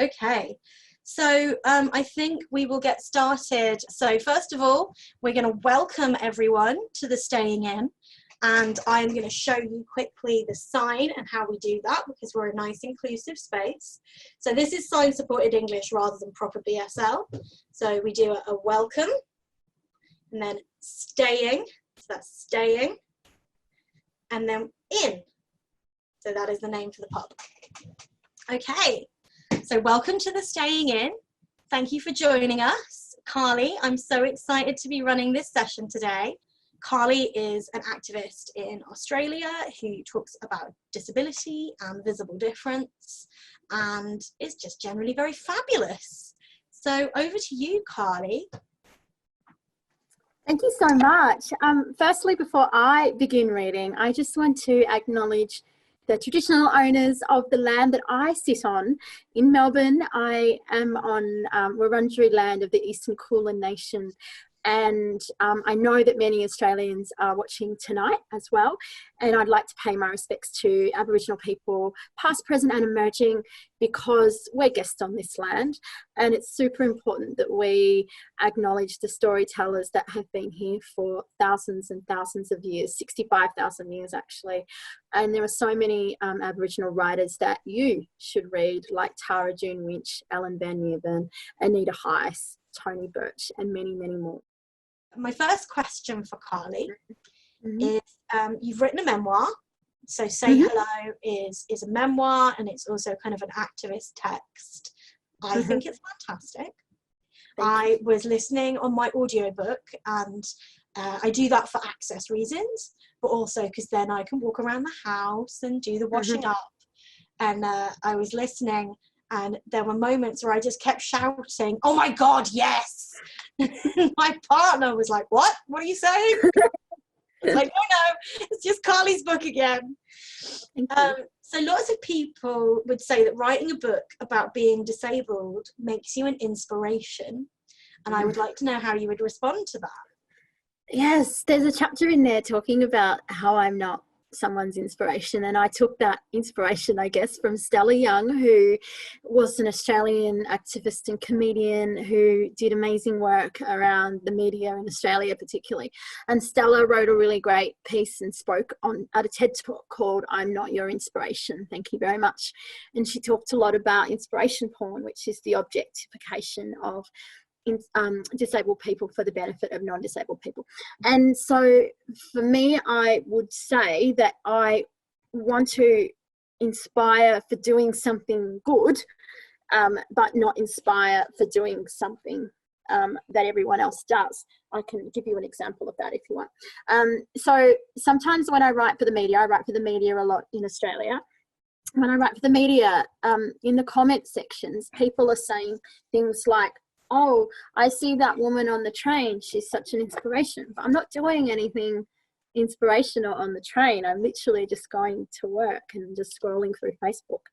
Okay, so I think we will get started. So first of all, we're going to welcome everyone to the Staying In, and I'm going to show you quickly the sign and how we do that, because we're a nice inclusive space. So this is sign supported English rather than proper BSL. So we do a welcome, and then staying, so that's staying, and then in. So that is the name for the pub. Okay, so welcome to the Staying In. Thank you for joining us. Carly, I'm so excited to be running this session today. Carly is an activist in Australia who talks about disability and visible difference, and is just generally very fabulous. So over to you, Carly. Thank you so much. Firstly, before I begin reading, I just want to acknowledge the traditional owners of the land that I sit on in Melbourne. I am on Wurundjeri land of the Eastern Kulin Nation, and I know that many Australians are watching tonight as well, and I'd like to pay my respects to Aboriginal people, past, present and emerging, because we're guests on this land, and it's super important that we acknowledge the storytellers that have been here for thousands and thousands of years, 65,000 years actually. And there are so many Aboriginal writers that you should read, like Tara June Winch, Ellen Van Nierven, Anita Heiss, Tony Birch, and many, many more. My first question for Carly is, you've written a memoir. So Say Hello is a memoir, and it's also kind of an activist text. I think it's fantastic. I was listening on my audiobook, and I do that for access reasons, but also because then I can walk around the house and do the washing up. And I was listening, and there were moments where I just kept shouting, "Oh my God, yes!" My partner was like, "What? What are you saying?" I was like, "No, it's just Carly's book again." So lots of people would say that writing a book about being disabled makes you an inspiration. And I would like to know how you would respond to that. Yes, there's a chapter in there talking about how I'm not someone's inspiration, and I took that inspiration, I guess, from Stella Young, who was an Australian activist and comedian who did amazing work around the media in Australia particularly. And Stella wrote a really great piece and spoke at a TED Talk called "I'm Not Your Inspiration, Thank You Very Much." And she talked a lot about inspiration porn, which is the objectification of disabled people for the benefit of non-disabled people. And so for me, I would say that I want to inspire for doing something good, but not inspire for doing something that everyone else does. I can give you an example of that if you want. So sometimes when I write for the media, I write for the media a lot in Australia. When I write for the media, in the comment sections, people are saying things like, "Oh, I see that woman on the train, she's such an inspiration." But I'm not doing anything inspirational on the train. I'm literally just going to work and just scrolling through Facebook.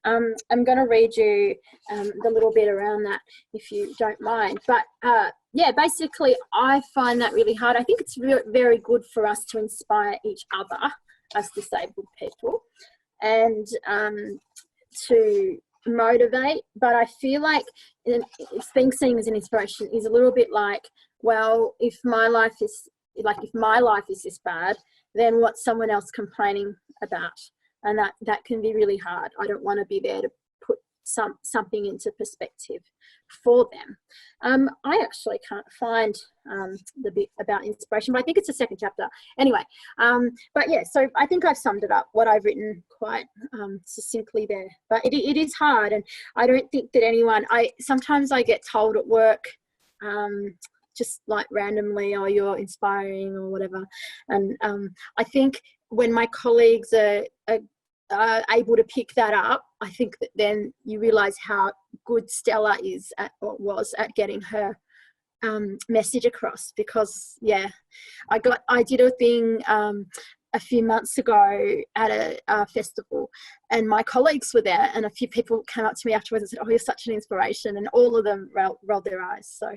I'm going to read you the little bit around that if you don't mind. But yeah, basically I find that really hard. I think it's very good for us to inspire each other as disabled people and to motivate, but I feel like it's being seen as an inspiration is a little bit like, well, if my life is this bad, then what's someone else complaining about? And that can be really hard. I don't want to be there to put something into perspective for them. I actually can't find the bit about inspiration, but I think it's the second chapter. Anyway, but yeah, so I think I've summed it up, what I've written quite succinctly there. But it is hard, and I don't think that sometimes I get told at work, just like randomly, "Oh, you're inspiring," or whatever. And I think when my colleagues are able to pick that up, I think that then you realise how good Stella was at getting her message across. Because yeah, I did a thing a few months ago at a festival, and my colleagues were there, and a few people came up to me afterwards and said, "Oh, you're such an inspiration," and all of them rolled their eyes. So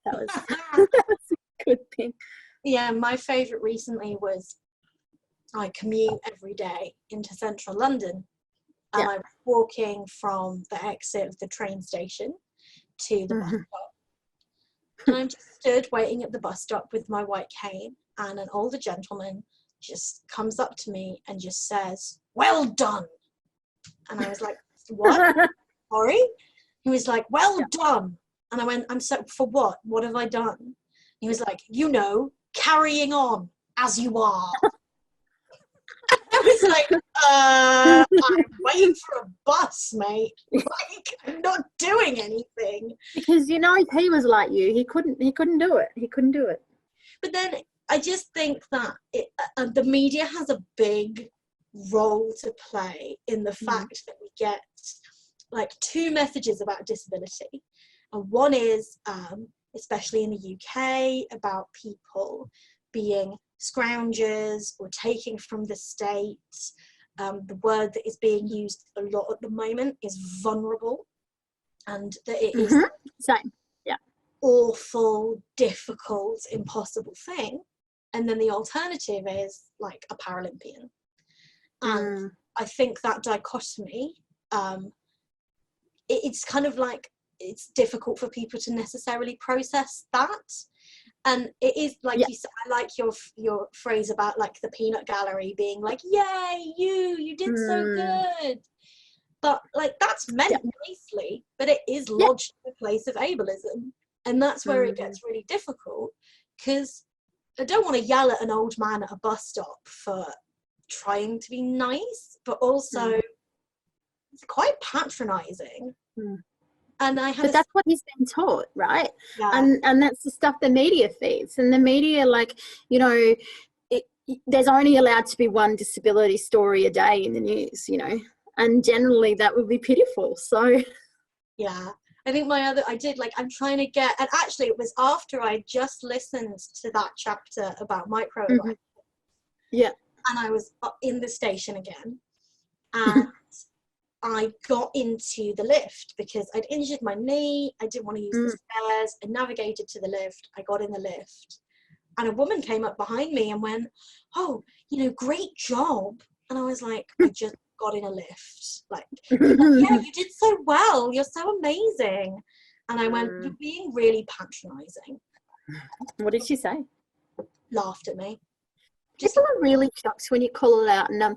that was, that was a good thing. Yeah, my favourite recently was I commute every day into central London, and I was walking from the exit of the train station to the bus stop. And I'm just stood waiting at the bus stop with my white cane, and an older gentleman just comes up to me and just says, "Well done." And I was like, "What? Sorry?" He was like, "Well done." And I went, "I'm so, for what? What have I done?" He was like, "You know, carrying on as you are." I was like, I'm waiting for a bus, mate. Like, I'm not doing anything. Because, you know, if he was like you, he couldn't do it. He couldn't do it. But then I just think that the media has a big role to play in the fact that we get like two messages about disability. And one is, especially in the UK, about people being scroungers or taking from the state. The word that is being used a lot at the moment is vulnerable, and that it is same, awful, difficult, impossible thing. And then the alternative is like a Paralympian. And I think that dichotomy, it's kind of like, it's difficult for people to necessarily process that. And it is like you said, I like your phrase about like the peanut gallery being like, "Yay, you did so good." But like that's meant nicely, but it is lodged in the place of ableism. And that's where it gets really difficult, because I don't want to yell at an old man at a bus stop for trying to be nice, but also it's quite patronizing. And but that's what he's been taught, right? Yeah. And that's the stuff the media feeds. And the media, like, you know, there's only allowed to be one disability story a day in the news, you know, and generally that would be pitiful. So yeah, I think I'm trying to get, and actually it was after I just listened to that chapter about microaggression. And I was in the station again, and I got into the lift because I'd injured my knee. I didn't want to use the stairs. I navigated to the lift. I got in the lift, and a woman came up behind me and went, "Oh, you know, great job." And I was like, "I just got in a lift." Like, "Yeah, you did so well. You're so amazing." And I went, "You're being really patronizing." What did she say? Laughed at me. People are really shocked when you call it out. And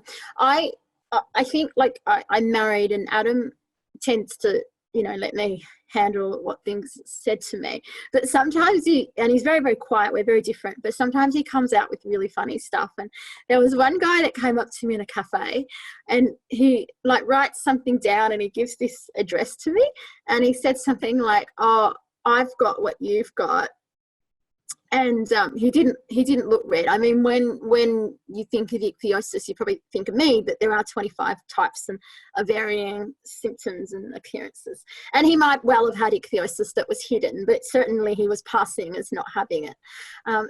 I think, like, I'm married, and Adam tends to, you know, let me handle what things said to me. But sometimes and he's very, very quiet. We're very different. But sometimes he comes out with really funny stuff. And there was one guy that came up to me in a cafe, and he, like, writes something down, and he gives this address to me. And he said something like, "Oh, I've got what you've got." And he didn't look red. I mean, when you think of ichthyosis, you probably think of me, but there are 25 types and varying symptoms and appearances. And he might well have had ichthyosis that was hidden, but certainly he was passing as not having it.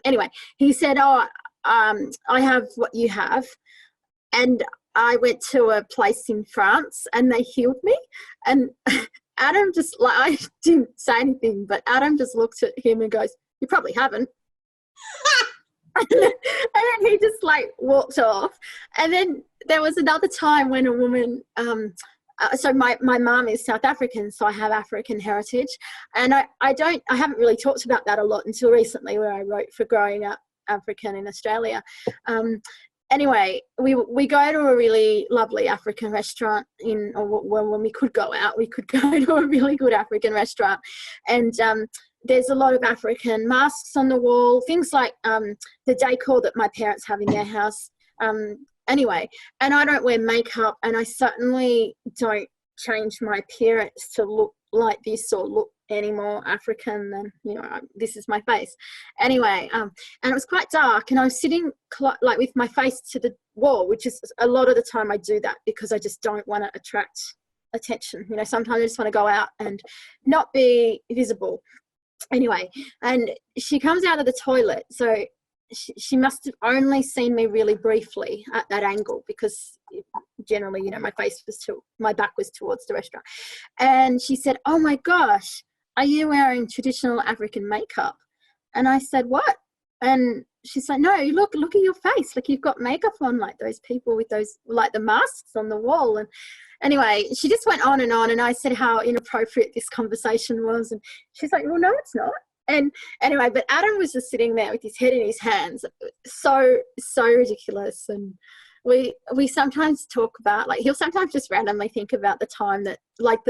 Anyway, he said, "Oh, I have what you have." And I went to a place in France and they healed me. And Adam just, like, I didn't say anything, but Adam just looked at him and goes, "You probably haven't." And then he just, like, walked off. And then there was another time when a woman, so my mum is South African, so I have African heritage, and I haven't really talked about that a lot until recently, where I wrote for Growing Up African in Australia. Anyway, we go to a really lovely African restaurant when we could go out, we could go to a really good African restaurant, and there's a lot of African masks on the wall, things like the decor that my parents have in their house. Anyway, and I don't wear makeup, and I certainly don't change my appearance to look like this or look any more African than, you know, this is my face. Anyway, and it was quite dark, and I was sitting like with my face to the wall, which is a lot of the time I do that because I just don't want to attract attention. You know, sometimes I just want to go out and not be visible. Anyway, and she comes out of the toilet, so she must have only seen me really briefly at that angle, because generally, you know, my back was towards the restaurant. And she said, "Oh my gosh, are you wearing traditional African makeup?" And I said, "What?" And she's like, no, look at your face. Like, you've got makeup on, like those people with those, like the masks on the wall. And anyway, she just went on. And I said how inappropriate this conversation was. And she's like, well, no, it's not. And anyway, but Adam was just sitting there with his head in his hands. So ridiculous. And we sometimes talk about, like, he'll sometimes just randomly think about the time that, like,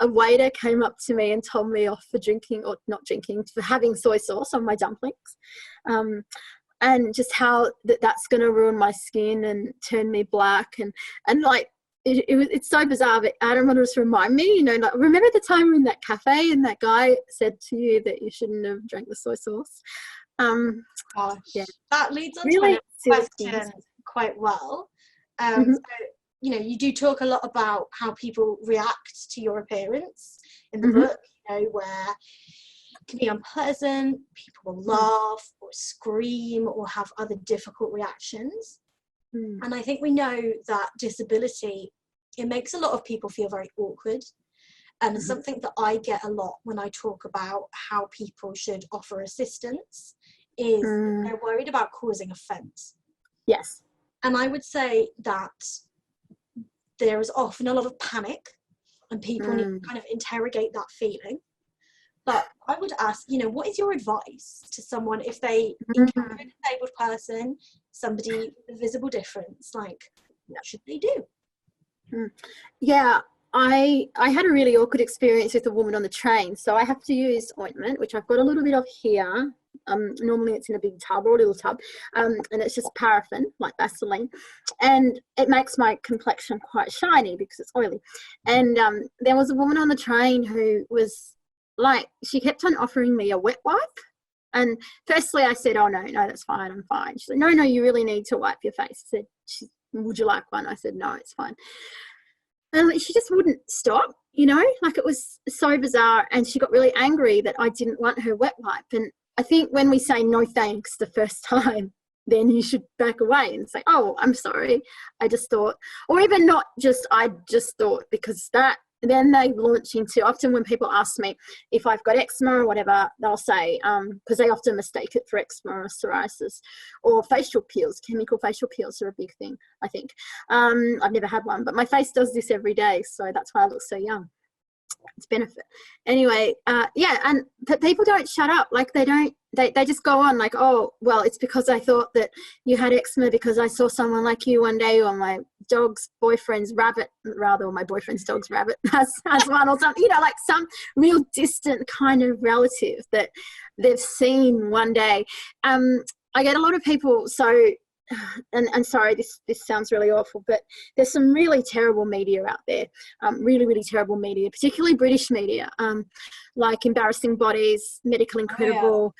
a waiter came up to me and told me off for drinking, or not drinking, for having soy sauce on my dumplings, and just how that's going to ruin my skin and turn me black, and like it's so bizarre. But Adam would just remind me, like, remember the time in that cafe and that guy said to you that you shouldn't have drank the soy sauce? Gosh, yeah, that leads on really to another question quite well. So, you do talk a lot about how people react to your appearance in the book, where it can be unpleasant, people will laugh or scream or have other difficult reactions. And I think we know that disability, it makes a lot of people feel very awkward. And it's something that I get a lot when I talk about how people should offer assistance, is they're worried about causing offence. Yes. And I would say that there is often a lot of panic, and people need to kind of interrogate that feeling. But I would ask, what is your advice to someone if they encounter a disabled person, somebody with a visible difference? Like, what should they do? Yeah, I had a really awkward experience with a woman on the train. So I have to use ointment, which I've got a little bit of here. Normally it's in a big tub or a little tub, and it's just paraffin, like Vaseline, and it makes my complexion quite shiny because it's oily. And there was a woman on the train who was like, she kept on offering me a wet wipe. And firstly I said, oh no, that's fine, I'm fine. She said, no, you really need to wipe your face. I said, would you like one? I said, no, it's fine. And she just wouldn't stop, like, it was so bizarre. And she got really angry that I didn't want her wet wipe. And I think when we say no thanks the first time, then you should back away and say, oh, I'm sorry, I just thought, or even not just, I just thought, because that, then they launch into, often when people ask me if I've got eczema or whatever, they'll say, because they often mistake it for eczema or psoriasis, or facial peels. Chemical facial peels are a big thing, I think. I've never had one, but my face does this every day, so that's why I look so young. It's benefit. Anyway, but people don't shut up. Like, they just go on like, oh, well, it's because I thought that you had eczema because I saw someone like you one day, or my dog's boyfriend's rabbit, or my boyfriend's dog's rabbit has one, or something, like some real distant kind of relative that they've seen one day. I get a lot of people, so, and sorry, this sounds really awful, but there's some really terrible media out there, really, really terrible media, particularly British media, like Embarrassing Bodies, Medical Incredible,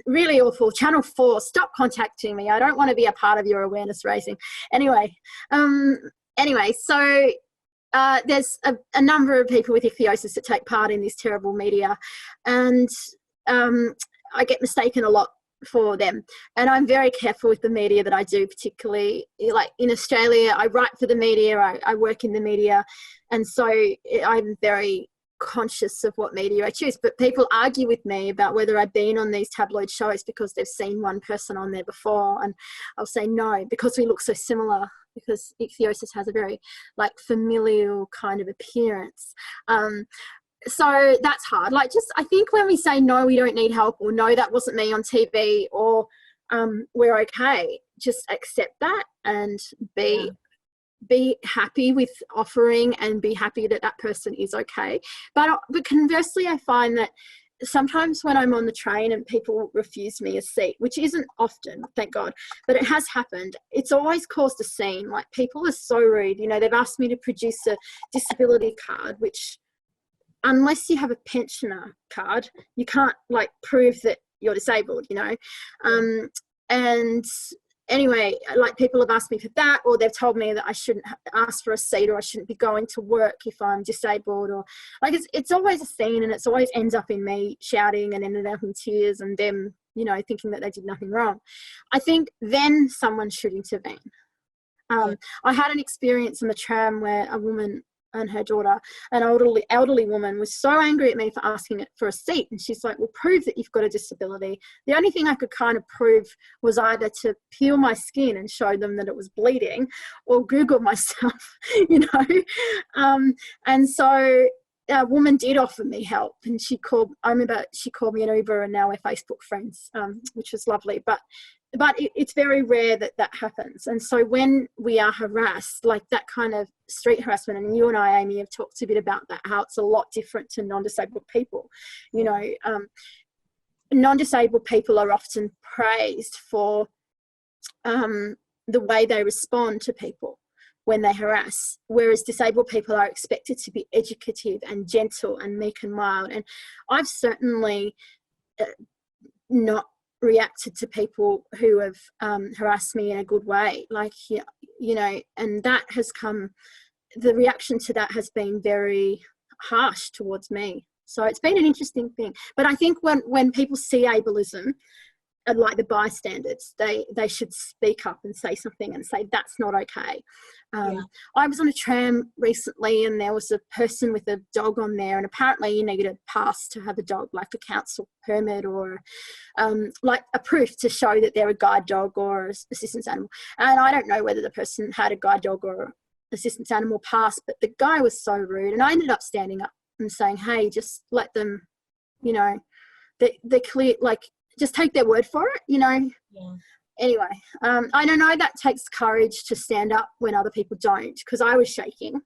really awful. Channel 4, stop contacting me. I don't want to be a part of your awareness raising. Anyway, so there's a number of people with ichthyosis that take part in this terrible media, and I get mistaken a lot for them, and I'm very careful with the media that I do, particularly like in Australia. I write for the media, I work in the media, and so I'm very conscious of what media I choose. But people argue with me about whether I've been on these tabloid shows because they've seen one person on there before, and I'll say no, because we look so similar, because ichthyosis has a very like familial kind of appearance. So that's hard. Like, just, I think when we say no, we don't need help, or no, that wasn't me on TV, or we're okay, just accept that and be happy with offering, and be happy that that person is okay. But conversely, I find that sometimes when I'm on the train and people refuse me a seat, which isn't often, thank God, but it has happened, it's always caused a scene. Like, people are so rude. They've asked me to produce a disability card, which, unless you have a pensioner card, you can't like prove that you're disabled, and anyway, like, people have asked me for that, or they've told me that I shouldn't ask for a seat, or I shouldn't be going to work if I'm disabled, or like, it's always a scene, and it's always ends up in me shouting and ended up in tears, and them, thinking that they did nothing wrong. I think then someone should intervene. I had an experience on the tram where a woman and her daughter, an elderly woman, was so angry at me for asking it for a seat. And she's like, well, prove that you've got a disability. The only thing I could kind of prove was either to peel my skin and show them that it was bleeding, or Google myself, you know. And so a woman did offer me help, and I remember she called me an Uber, and now we're Facebook friends, which was lovely. But it's very rare that happens. And so when we are harassed, like that kind of street harassment, and you and I, Amy, have talked a bit about that, how it's a lot different to non-disabled people. You know, non-disabled people are often praised for the way they respond to people when they harass, whereas disabled people are expected to be educative and gentle and meek and mild. And I've certainly not reacted to people who have harassed me in a good way, like, you know, and that has the reaction to that has been very harsh towards me. So it's been an interesting thing. But I think when people see ableism, like the bystanders, they should speak up and say something and say that's not okay. I was on a tram recently, and there was a person with a dog on there, and apparently you need a pass to have a dog, like a council permit, or like a proof to show that they're a guide dog or assistance animal. And I don't know whether the person had a guide dog or assistance animal pass, but the guy was so rude, and I ended up standing up and saying, hey, just let them, you know, they're clear, like, just take their word for it, you know. Yeah. Anyway, I don't know, that takes courage to stand up when other people don't, because I was shaking.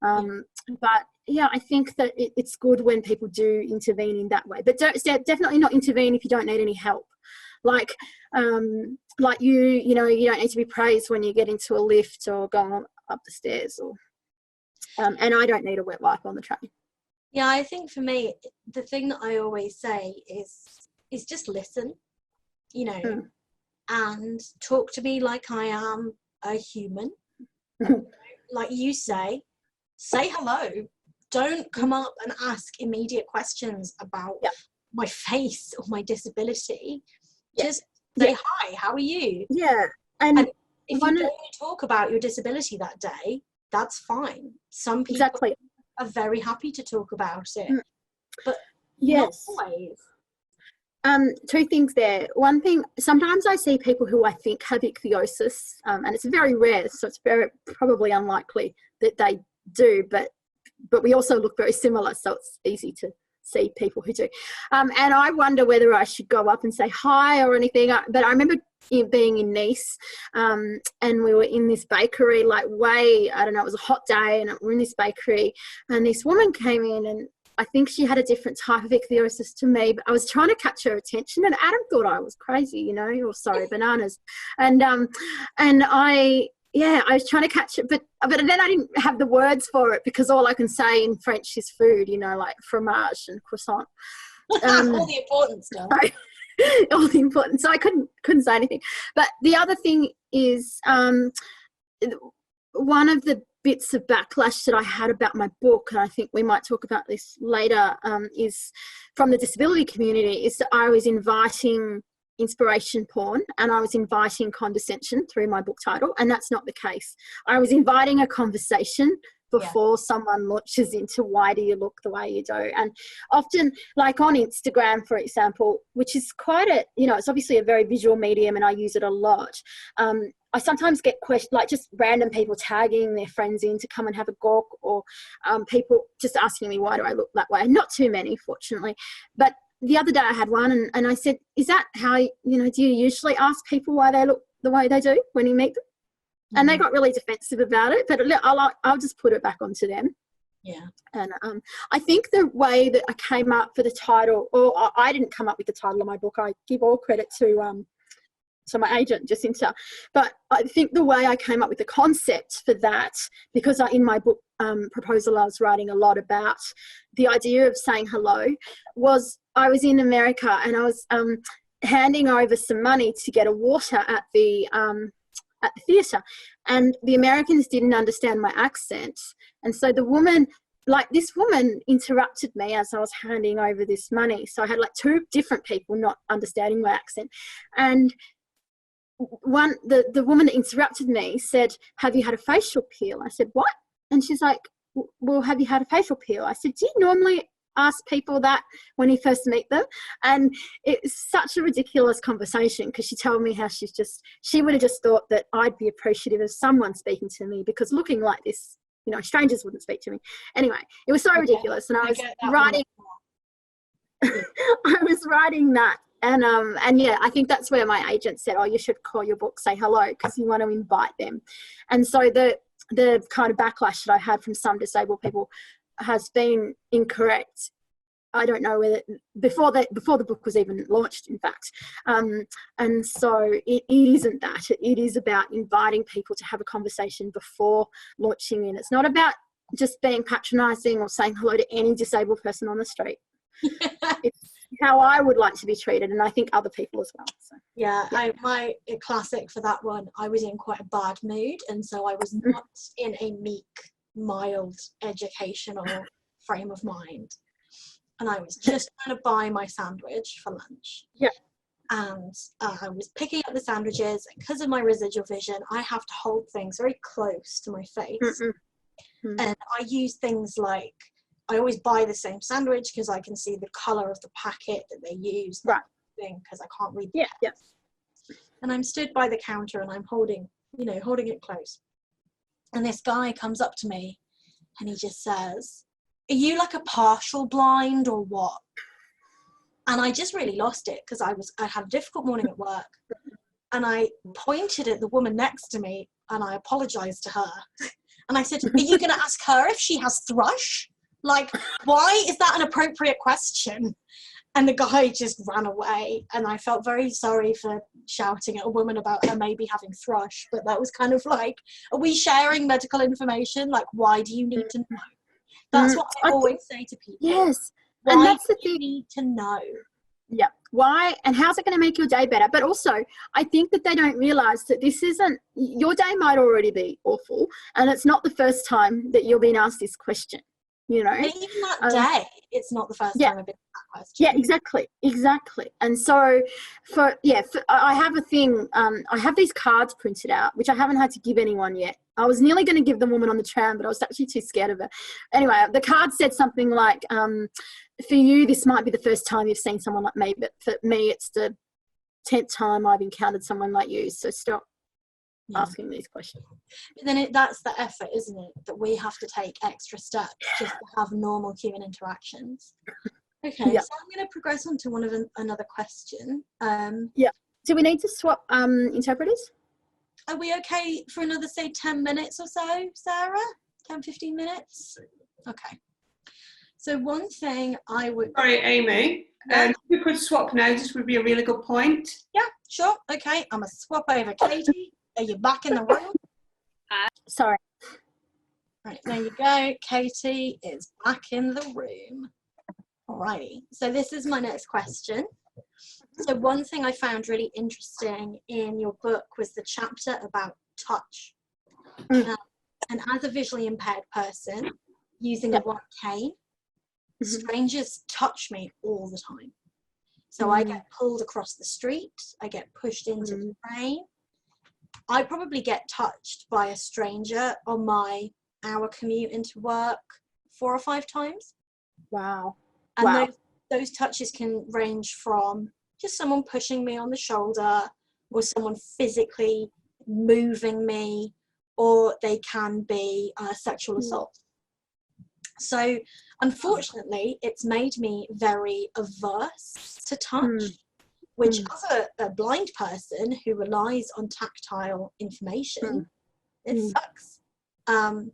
But yeah, I think that it's good when people do intervene in that way, but definitely not intervene if you don't need any help. Like you know, you don't need to be praised when you get into a lift or go up the stairs, or and I don't need a wet wipe on the train. Yeah, I think for me, the thing that I always say is just listen, you know, and talk to me like I am a human. Like you say hello. Don't come up and ask immediate questions about my face or my disability. Just say, hi, how are you? Yeah. And if you don't want to talk about your disability that day, that's fine. Some people are very happy to talk about it, but not always. Two things there. One thing, sometimes I see people who I think have ichthyosis, and it's very rare, so it's very probably unlikely that they do, but we also look very similar, so it's easy to see people who do. And I wonder whether I should go up and say hi or anything. But I remember being in Nice, and we were in this bakery, like I don't know, it was a hot day, and we were in this bakery, and this woman came in, and I think she had a different type of ichthyosis to me, but I was trying to catch her attention, and Adam thought I was crazy, you know, or sorry, bananas. And I was trying to catch it, but then I didn't have the words for it, because all I can say in French is food, you know, like fromage and croissant. All the important stuff. All the important. So I couldn't say anything. But the other thing is, one of the bits of backlash that I had about my book, and I think we might talk about this later, is from the disability community, is that I was inviting inspiration porn, and I was inviting condescension through my book title, and that's not the case. I was inviting a conversation before someone launches into why do you look the way you do. And often, like on Instagram, for example, which is quite it's obviously a very visual medium, and I use it a lot. I sometimes get questions, like just random people tagging their friends in to come and have a gawk, or people just asking me why do I look that way. Not too many, fortunately. But the other day I had one, and I said, is that how, do you usually ask people why they look the way they do when you meet them? And they got really defensive about it, but I'll just put it back onto them. Yeah. And I think the way that I came up for the title, or I didn't come up with the title of my book, I give all credit to my agent, Jacinta. But I think the way I came up with the concept for that, because in my book proposal I was writing a lot about the idea of saying hello, was I was in America, and I was handing over some money to get a water at the theatre, and the Americans didn't understand my accent, and so this woman interrupted me as I was handing over this money. So I had like two different people not understanding my accent, and the woman that interrupted me said, have you had a facial peel? I said, what? And she's like, well, have you had a facial peel? I said, do you normally ask people that when you first meet them? And it's such a ridiculous conversation, because she told me how she would have just thought that I'd be appreciative of someone speaking to me, because looking like this, you know, strangers wouldn't speak to me. Anyway, it was so ridiculous. And I was writing I was writing that, and yeah, I think that's where my agent said, oh, you should call your book Say Hello, because you want to invite them. And so the kind of backlash that I had from some disabled people has been incorrect. I don't know whether before the book was even launched, in fact. And so it isn't that. It is about inviting people to have a conversation before launching in. It's not about just being patronising or saying hello to any disabled person on the street. It's how I would like to be treated, and I think other people as well. So, yeah. My classic for that one, I was in quite a bad mood, and so I was not in a meek, mild, educational frame of mind. And I was just trying to buy my sandwich for lunch. Yeah. And I was picking up the sandwiches, and because of my residual vision, I have to hold things very close to my face. And I use things like, I always buy the same sandwich because I can see the colour of the packet that they use. Right. Because I can't read the yeah. And I'm stood by the counter and I'm holding it close. And this guy comes up to me and he just says, are you like a partial blind or what? And I just really lost it, because I had a difficult morning at work, and I pointed at the woman next to me and I apologized to her. And I said, are you going to ask her if she has thrush? Like, why is that an appropriate question? And the guy just ran away, and I felt very sorry for shouting at a woman about her maybe having thrush, but that was kind of like, are we sharing medical information? Like, why do you need to know? That's what I always say to people. Yes. Why and that's do you need to know? Yeah. Why, and how's it going to make your day better? But also, I think that they don't realise that this isn't, your day might already be awful, and it's not the first time that you're being asked this question, you know. And even that day, it's not the first time I've been asked that question. Yeah, exactly. And so, I have a thing, I have these cards printed out, which I haven't had to give anyone yet. I was nearly going to give the woman on the tram, but I was actually too scared of her. Anyway, the card said something like, for you, this might be the first time you've seen someone like me, but for me, it's the 10th time I've encountered someone like you. So stop asking these questions. But then that's the effort, isn't it? That we have to take extra steps just to have normal human interactions. Okay, so I'm going to progress on to another question. Do we need to swap interpreters? Are we okay for another, say, 10 minutes or so, Sarah? 10, 15 minutes? Okay. So one thing I would... Sorry, Amy. If we could swap now, this would be a really good point. Yeah, sure. Okay, I'm going to swap over. Katie, are you back in the room? Sorry. Right, there you go. Katie is back in the room. Alrighty. So this is my next question. So one thing I found really interesting in your book was the chapter about touch. And as a visually impaired person using a white cane, strangers touch me all the time. So I get pulled across the street, I get pushed into the train. I probably get touched by a stranger on my hour commute into work 4 or 5 times. Wow. And those touches can range from just someone pushing me on the shoulder, or someone physically moving me, or they can be sexual assault. So unfortunately, it's made me very averse to touch, which as a blind person who relies on tactile information, it sucks. And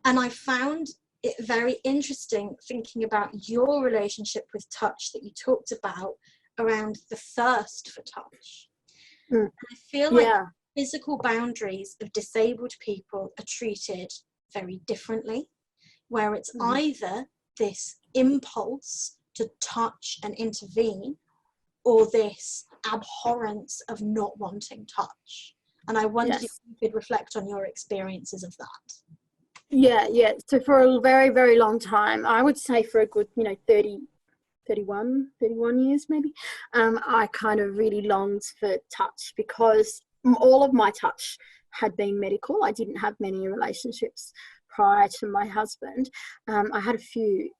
I found it very interesting thinking about your relationship with touch that you talked about around the thirst for touch. And I feel like physical boundaries of disabled people are treated very differently, where it's either this impulse to touch and intervene, or this abhorrence of not wanting touch. And I wondered if you could reflect on your experiences of that. Yeah. So for a very, very long time, I would say for a good, 31 years maybe, I kind of really longed for touch, because all of my touch had been medical. I didn't have many relationships prior to my husband. I had a few,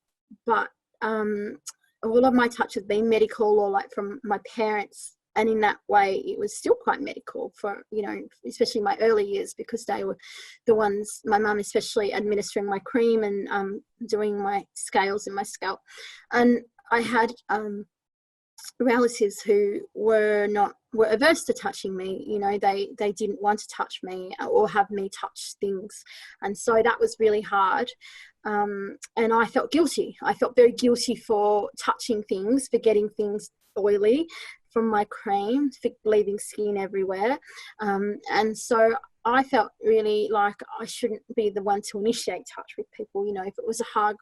but all of my touch has been medical or like from my parents. And in that way, it was still quite medical for, you know, especially my early years, because they were the ones, my mum especially, administering my cream and doing my scales in my scalp. And I had relatives who were averse to touching me. You know, they didn't want to touch me or have me touch things. And so that was really hard. And I felt guilty. I felt very guilty for touching things, for getting things oily from my cream, for leaving skin everywhere. And so I felt really like I shouldn't be the one to initiate touch with people, you know, if it was a hug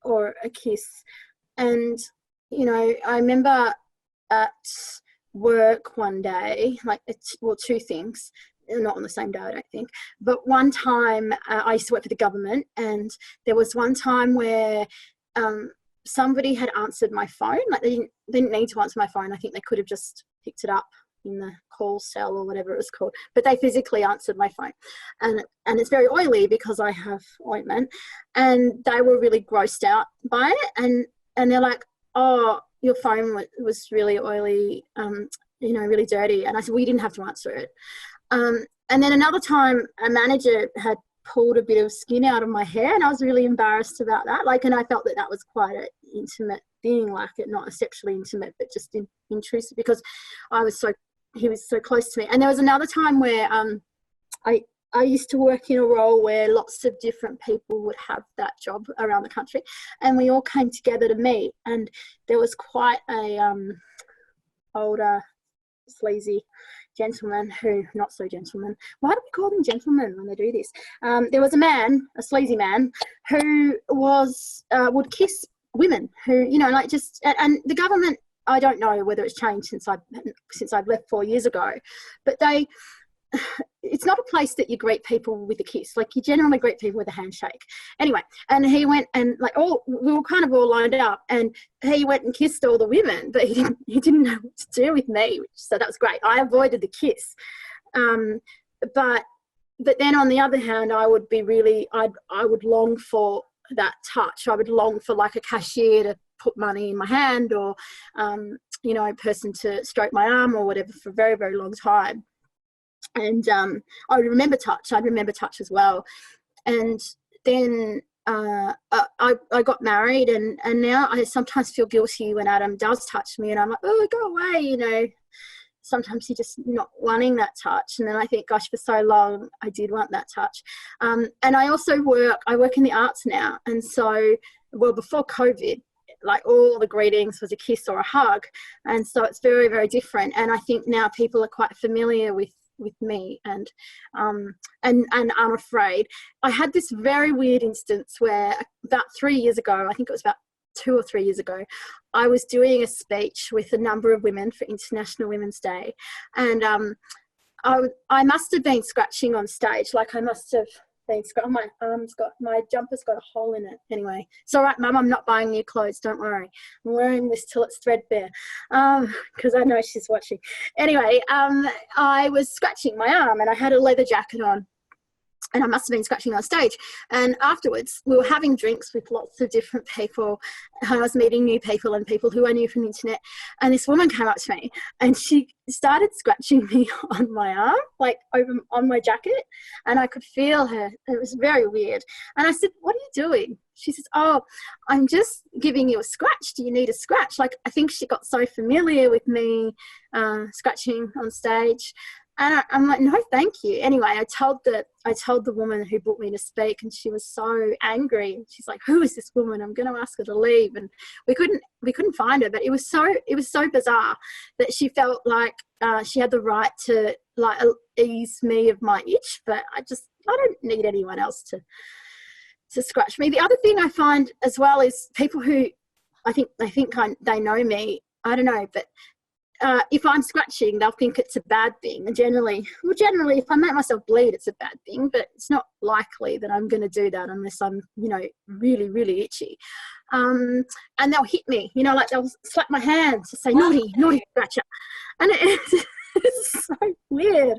or a kiss. And, you know, I remember at work one day, like, two things, not on the same day, I don't think, but one time I used to work for the government, and there was one time where somebody had answered my phone. Like, they didn't need to answer my phone. I think they could have just picked it up in the call cell or whatever it was called, but they physically answered my phone, and it's very oily because I have ointment, and they were really grossed out by it, and they're like, oh, your phone was really oily, you know, really dirty. And I said, well, you didn't have to answer it. And then another time a manager had pulled a bit of skin out of my hair, and I was really embarrassed about that. Like, and I felt that was quite an intimate thing, like it, not sexually intimate, but just intrusive, because he was so close to me. And there was another time where I used to work in a role where lots of different people would have that job around the country, and we all came together to meet, and there was quite a older, sleazy gentleman who, not so gentleman, why do we call them gentlemen when they do this? There was a sleazy man, who would kiss women who, you know, like just, and the government, I don't know whether it's changed since I've left 4 years ago, but it's not a place that you greet people with a kiss. Like, you generally greet people with a handshake. Anyway, and he went and, like, we were kind of all lined up, and he went and kissed all the women, but he didn't know what to do with me, so that was great. I avoided the kiss. But then on the other hand, I would long for that touch. I would long for, like, a cashier to put money in my hand, or, you know, a person to stroke my arm or whatever for a very, very long time. And I would remember touch. I'd remember touch as well. And then I got married, and now I sometimes feel guilty when Adam does touch me, and I'm like, oh, go away, you know. Sometimes you're just not wanting that touch. And then I think, gosh, for so long I did want that touch. And I also work in the arts now. And so, well, before COVID, like, all the greetings was a kiss or a hug. And so it's very, very different. And I think now people are quite familiar with me and unafraid. I had this very weird instance where about 3 years ago, I think it was about 2 or 3 years ago, I was doing a speech with a number of women for International Women's Day, and I must have been scratching on stage. Like, I must have been my jumper's got a hole in it. Anyway, it's all right, Mum, I'm not buying new clothes, don't worry. I'm wearing this till it's threadbare, because I know she's watching. Anyway, I was scratching my arm, and I had a leather jacket on, and I must have been scratching on stage. And afterwards, we were having drinks with lots of different people. I was meeting new people and people who I knew from the internet. And this woman came up to me, and she started scratching me on my arm, like over on my jacket. And I could feel her. It was very weird. And I said, what are you doing? She says, oh, I'm just giving you a scratch. Do you need a scratch? Like, I think she got so familiar with me scratching on stage. And I'm like, no, thank you. Anyway, I told the woman who booked me to speak, and she was so angry. She's like, who is this woman? I'm going to ask her to leave. And we couldn't find her, but it was so bizarre that she felt like she had the right to, like, ease me of my itch. But I don't need anyone else to scratch me. The other thing I find as well is people who they know me. I don't know, but if I'm scratching, they'll think it's a bad thing. And generally, if I make myself bleed, it's a bad thing, but it's not likely that I'm going to do that unless I'm, you know, really, really itchy. And they'll hit me, you know, like they'll slap my hand to say, naughty scratcher. And It's so weird.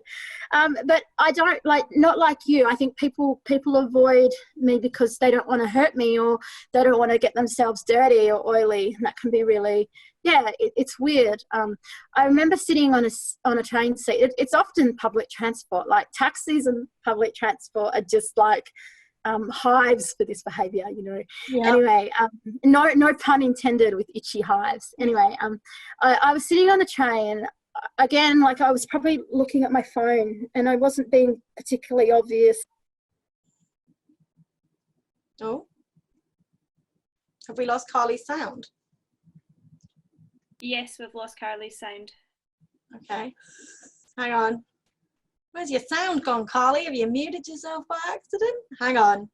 But I don't not like you. I think people avoid me because they don't want to hurt me, or they don't want to get themselves dirty or oily. And that can be really, it's weird. I remember sitting on a train seat. It's often public transport, like taxis and public transport are just like hives for this behaviour, Yeah. Anyway, no pun intended with itchy hives. Anyway, I was sitting on the train. Again, like I was probably looking at my phone and I wasn't being particularly obvious. Oh, have we lost Carly's sound? Yes, we've lost Carly's sound. Okay, hang on. Where's your sound gone, Carly? Have you muted yourself by accident? Hang on.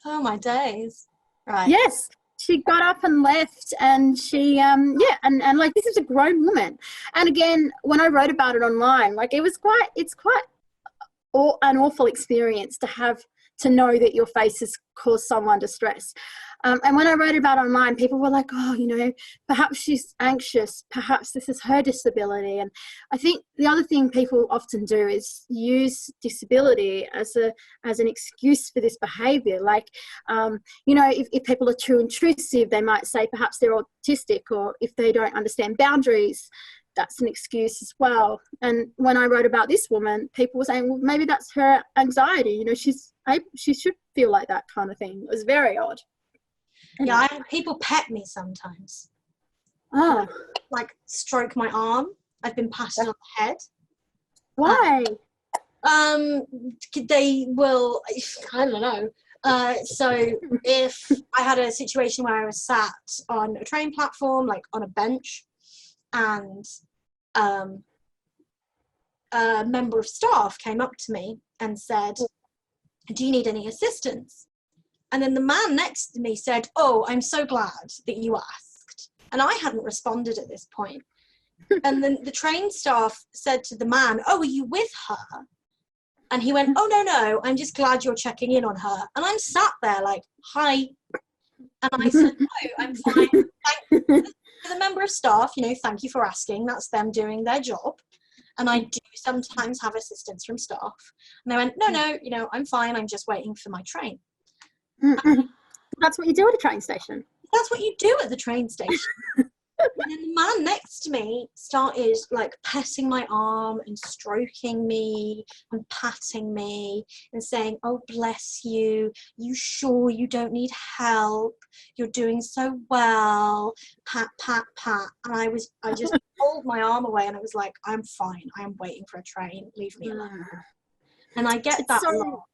Oh my days. Right. Yes, she got up and left, and she and like, this is a grown woman. And again, when I wrote about it online, like it's quite an awful experience to know that your face has caused someone distress. And when I wrote about it online, people were like, oh, perhaps she's anxious, perhaps this is her disability. And I think the other thing people often do is use disability as an excuse for this behaviour. Like, if people are too intrusive, they might say perhaps they're autistic, or if they don't understand boundaries, that's an excuse as well. And when I wrote about this woman, people were saying, well, maybe that's her anxiety. She should feel like that kind of thing. It was very odd. Yeah, people pet me sometimes. Oh. Like stroke my arm. I've been patted on the head. Why? They will, I don't know. So if I had a situation where I was sat on a train platform, like on a bench, and a member of staff came up to me and said, do you need any assistance? And then the man next to me said, oh, I'm so glad that you asked. And I hadn't responded at this point. And then the train staff said to the man, oh, are you with her? And he went, oh, no, I'm just glad you're checking in on her. And I'm sat there like, hi. And I said, no, I'm fine. Thank you. To the member of staff, thank you for asking. That's them doing their job. And I do sometimes have assistance from staff. And they went, no, I'm fine. I'm just waiting for my train. That's what you do at a train station. That's what you do at the train station. And then the man next to me started like petting my arm and stroking me and patting me and saying, oh, bless you. You sure you don't need help? You're doing so well. Pat, pat, pat. And I just pulled my arm away and I was like, I'm fine. I am waiting for a train. Leave me alone. And I get that a lot.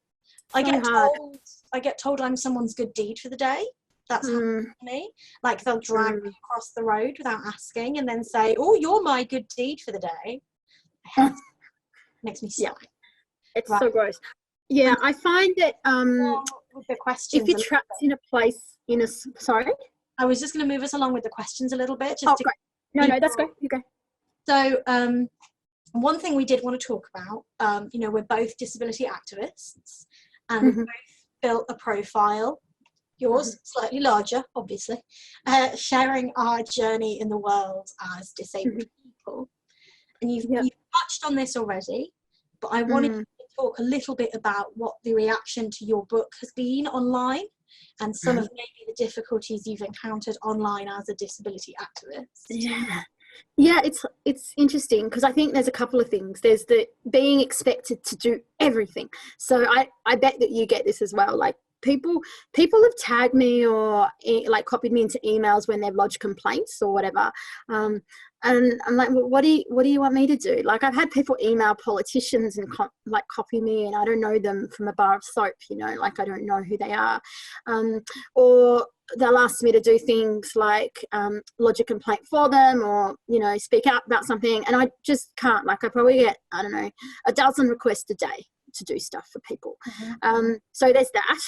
I get told I'm someone's good deed for the day. That's happened to me. Like they'll drag me across the road without asking and then say, oh, you're my good deed for the day. Makes me sigh. Yeah. It's so gross. Yeah, I find that with the questions, if you're trapped in a place sorry? I was just going to move us along with the questions a little bit. Great. No, that's great. You go. So one thing we did want to talk about, we're both disability activists and we both built a profile, yours slightly larger, obviously, sharing our journey in the world as disabled people. And you've touched on this already, but I wanted to talk a little bit about what the reaction to your book has been online and some of maybe the difficulties you've encountered online as a disability activist. Yeah, it's interesting because I think there's a couple of things. There's the being expected to do everything. So I bet that you get this as well. Like people have tagged me or like copied me into emails when they've lodged complaints or whatever. And I'm like, well, what do you want me to do? Like I've had people email politicians and copy me, and I don't know them from a bar of soap, like I don't know who they are. Or they'll ask me to do things like lodge a complaint for them or, speak out about something. And I just can't. Like I probably get, I don't know, a dozen requests a day to do stuff for people. So there's that.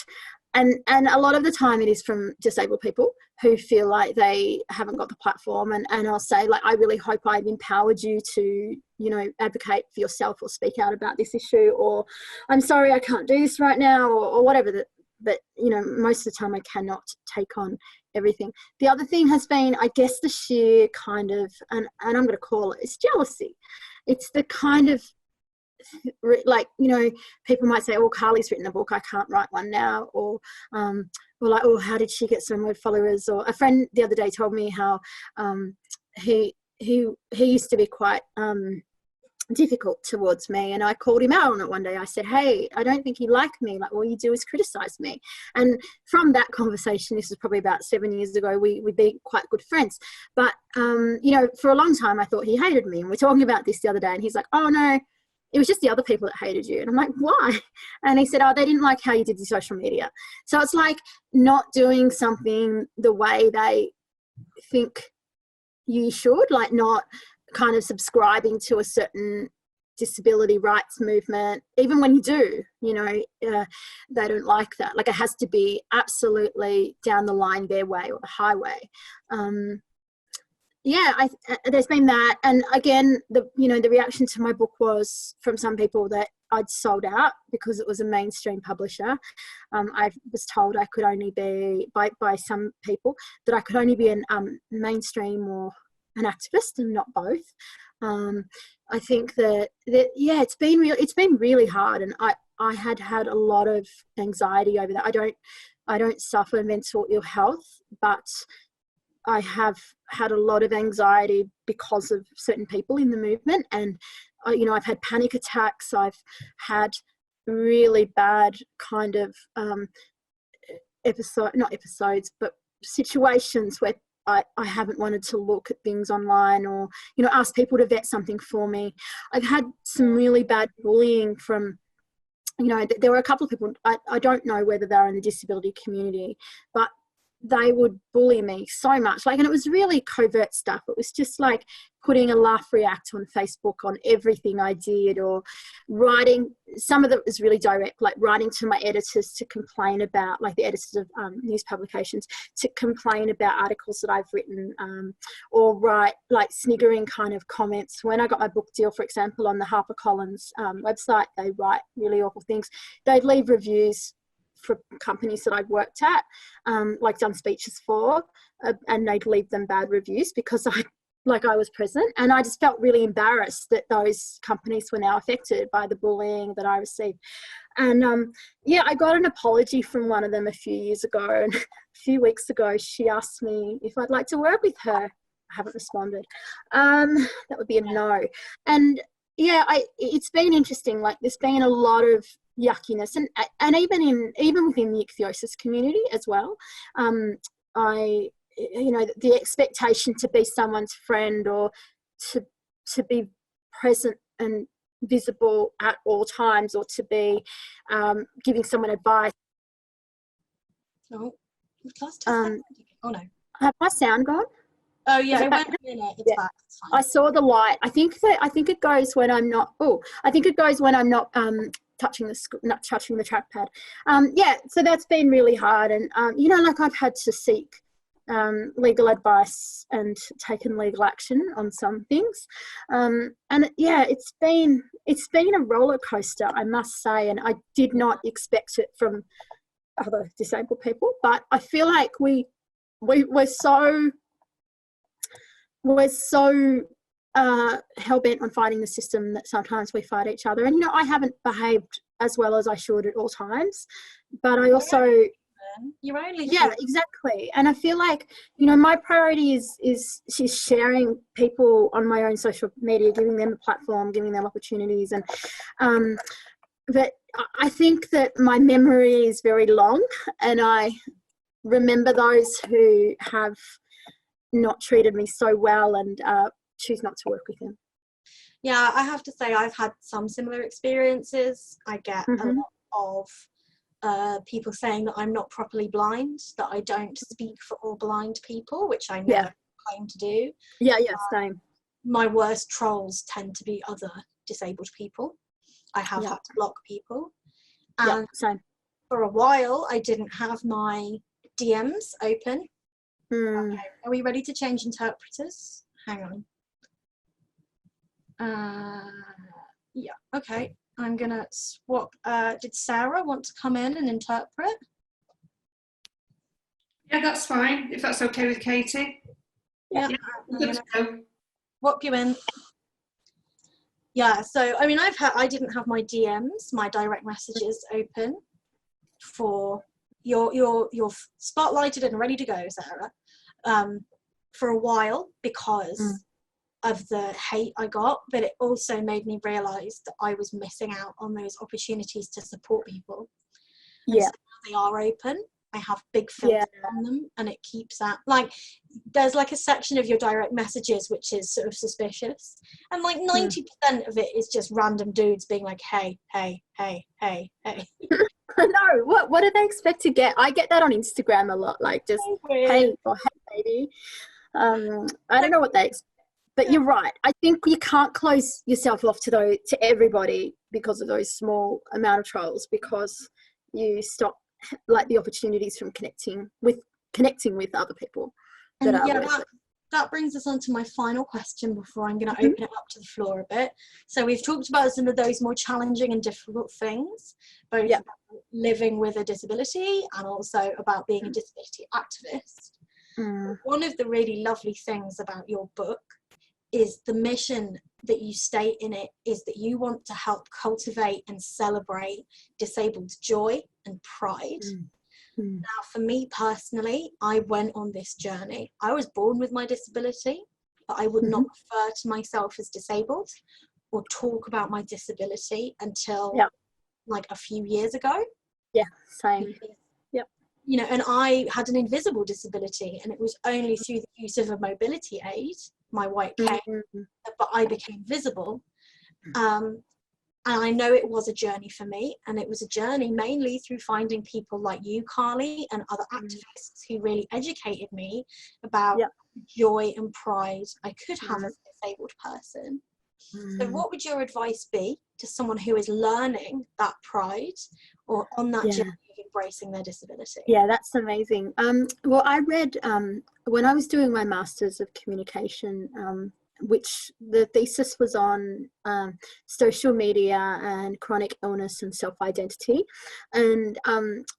And a lot of the time it is from disabled people who feel like they haven't got the platform. And I'll say, like, I really hope I've empowered you to, advocate for yourself or speak out about this issue, or I'm sorry I can't do this right now, or whatever but you know, most of the time I cannot take on everything. The other thing has been, I guess, the sheer kind of, and I'm going to call it's jealousy. It's the kind of, like, you know, people might say, oh, Carly's written a book, I can't write one now, or like, oh, how did she get so many followers? Or a friend the other day told me how he used to be quite difficult towards me, and I called him out on it one day. I said, hey, I don't think you like me, like all you do is criticize me. And from that conversation, this was probably about 7 years ago, we became quite good friends. But you know, for a long time I thought he hated me, and we're talking about this the other day, and he's like, oh no, it was just the other people that hated you. And I'm like, why? And he said, oh, they didn't like how you did the social media. So it's like not doing something the way they think you should, like not kind of subscribing to a certain disability rights movement. Even when you do, you know, they don't like that. Like, it has to be absolutely down the line their way, or the highway. Yeah, there's been that. And again, the reaction to my book was from some people that I'd sold out because it was a mainstream publisher. I was told I could only be, by some people, that I could only be an mainstream or an activist, and not both. I think that yeah, it's been really hard, and I had a lot of anxiety over that. I don't suffer mental ill health, but I have had a lot of anxiety because of certain people in the movement. And, you know, I've had panic attacks. I've had really bad kind of not episodes, but situations where I haven't wanted to look at things online, or, you know, ask people to vet something for me. I've had some really bad bullying from, you know, there were a couple of people, I don't know whether they're in the disability community, but they would bully me so much. Like, and it was really covert stuff. It was just like putting a laugh react on Facebook on everything I did, or writing. Some of it was really direct, like writing to my editors to complain about, like the editors of news publications, to complain about articles that I've written, or write like sniggering kind of comments. When I got my book deal, for example, on the HarperCollins website, they write really awful things. They'd leave reviews for companies that I've worked at, like done speeches for, and they'd leave them bad reviews because I was present. And I just felt really embarrassed that those companies were now affected by the bullying that I received. And yeah, I got an apology from one of them a few years ago, and a few weeks ago she asked me if I'd like to work with her. I haven't responded. That would be a no. And yeah, it's been interesting. Like, there's been a lot of yuckiness, and even within the ichthyosis community as well. You know, the expectation to be someone's friend, or to be present and visible at all times, or to be giving someone advice. Oh, we've lost our sound. Oh no. Have my sound gone? Oh yeah, it went a minute. It's back. It's fine. I saw the light. I think it goes when I'm not. I think it goes when I'm not touching the trackpad. Yeah, so that's been really hard. And you know, like, I've had to seek legal advice and taken legal action on some things. And yeah, it's been a roller coaster, I must say. And I did not expect it from other disabled people, but I feel like we're so hell-bent on fighting the system that sometimes we fight each other. And, you know, I haven't behaved as well as I should at all times, but I also... You're only yeah, exactly. And I feel like, you know, my priority is sharing people on my own social media, giving them a platform, giving them opportunities. And but I think that my memory is very long, and I remember those who have not treated me so well, and choose not to work with them. Yeah, I have to say I've had some similar experiences. I get a lot of people saying that I'm not properly blind, that I don't speak for all blind people, which I never claim to do. Yeah, same. My worst trolls tend to be other disabled people. I have had to block people. And same. For a while, I didn't have my DMs open. Okay, are we ready to change interpreters? Hang on. Yeah, okay. I'm gonna swap. Did Sarah want to come in and interpret? Yeah, that's fine, if that's okay with Katie. Yeah. We're good to go. Whop you in. Yeah, so I mean, I didn't have my DMs, my direct messages open for you're spotlighted and ready to go, Sarah, for a while because of the hate I got, but it also made me realise that I was missing out on those opportunities to support people. And so now they are open. I have big filters on them, and it keeps that, like, there's like a section of your direct messages which is sort of suspicious, and like 90% of it is just random dudes being like, hey. No, what do they expect to get? I get that on Instagram a lot, like just hey or hey baby. I don't know what they expect, but you're right. I think you can't close yourself off to everybody because of those small amount of trolls, because you stop like the opportunities from connecting with other people. And that brings us on to my final question before I'm going to open it up to the floor a bit. So we've talked about some of those more challenging and difficult things, both about living with a disability and also about being a disability activist. One of the really lovely things about your book is the mission that you state in it is that you want to help cultivate and celebrate disabled joy and pride. Now, for me personally, I went on this journey. I was born with my disability, but I would not refer to myself as disabled or talk about my disability until like a few years ago. Yeah, same. You know, and I had an invisible disability, and it was only through the use of a mobility aid, my white cane, but I became visible. And I know it was a journey for me, and it was a journey mainly through finding people like you, Carly, and other activists who really educated me about joy and pride I could have as a disabled person. So what would your advice be to someone who is learning that pride or on that journey of embracing their disability? Yeah, that's amazing. Well, I read when I was doing my Masters of Communication, which the thesis was on social media and chronic illness and self-identity. And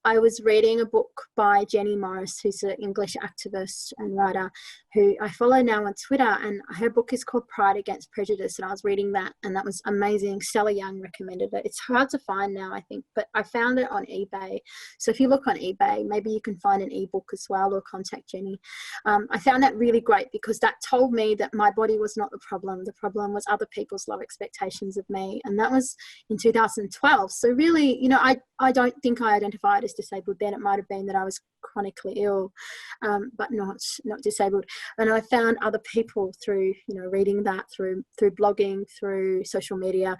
I was reading a book by Jenny Morris, who's an English activist and writer who I follow now on Twitter, and her book is called Pride Against Prejudice, and I was reading that, and that was amazing. Stella Young recommended it. It's hard to find now, I think, but I found it on eBay. So if you look on eBay, maybe you can find an ebook as well, or contact Jenny. I found that really great because that told me that my body was not the problem. The problem was other people's low expectations of me, and that was in 2012. So really, you know, I don't think I identified as disabled then. It might have been that I was chronically ill, but not disabled. And I found other people through, you know, reading that, through blogging, through social media.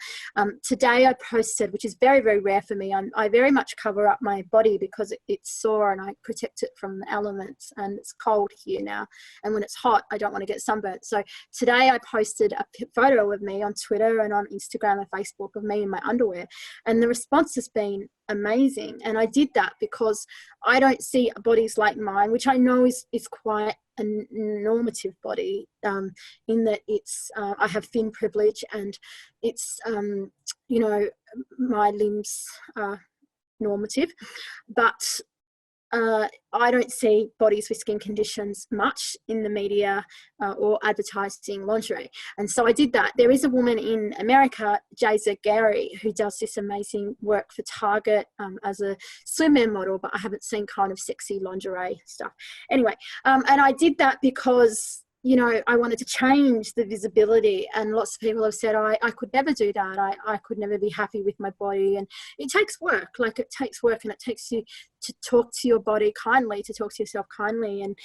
Today I posted, which is very, very rare for me. I very much cover up my body because it's sore, and I protect it from the elements, and it's cold here now. And when it's hot, I don't want to get sunburnt. So today I posted a photo of me on Twitter and on Instagram and Facebook of me in my underwear. And the response has been amazing. And I did that because I don't see bodies like mine, which I know is quite a normative body, in that it's I have thin privilege, and it's you know, my limbs are normative, but I don't see bodies with skin conditions much in the media or advertising lingerie. And so I did that. There is a woman in America, Jaza Gary, who does this amazing work for Target as a swimwear model, but I haven't seen kind of sexy lingerie stuff. Anyway, and I did that because, you know, I wanted to change the visibility, and lots of people have said I could never do that. I could never be happy with my body, and it takes work. Like, it takes work, and it takes you to talk to your body kindly, to talk to yourself kindly, and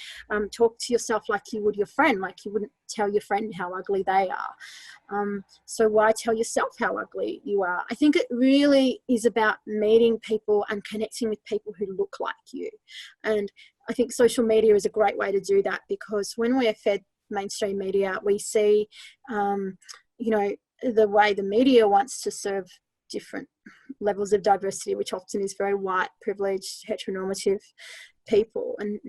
talk to yourself like you would your friend, like you wouldn't tell your friend how ugly they are. So why tell yourself how ugly you are? I think it really is about meeting people and connecting with people who look like you. And I think social media is a great way to do that, because when we're fed mainstream media, we see, you know, the way the media wants to serve different levels of diversity, which often is very white, privileged, heteronormative people and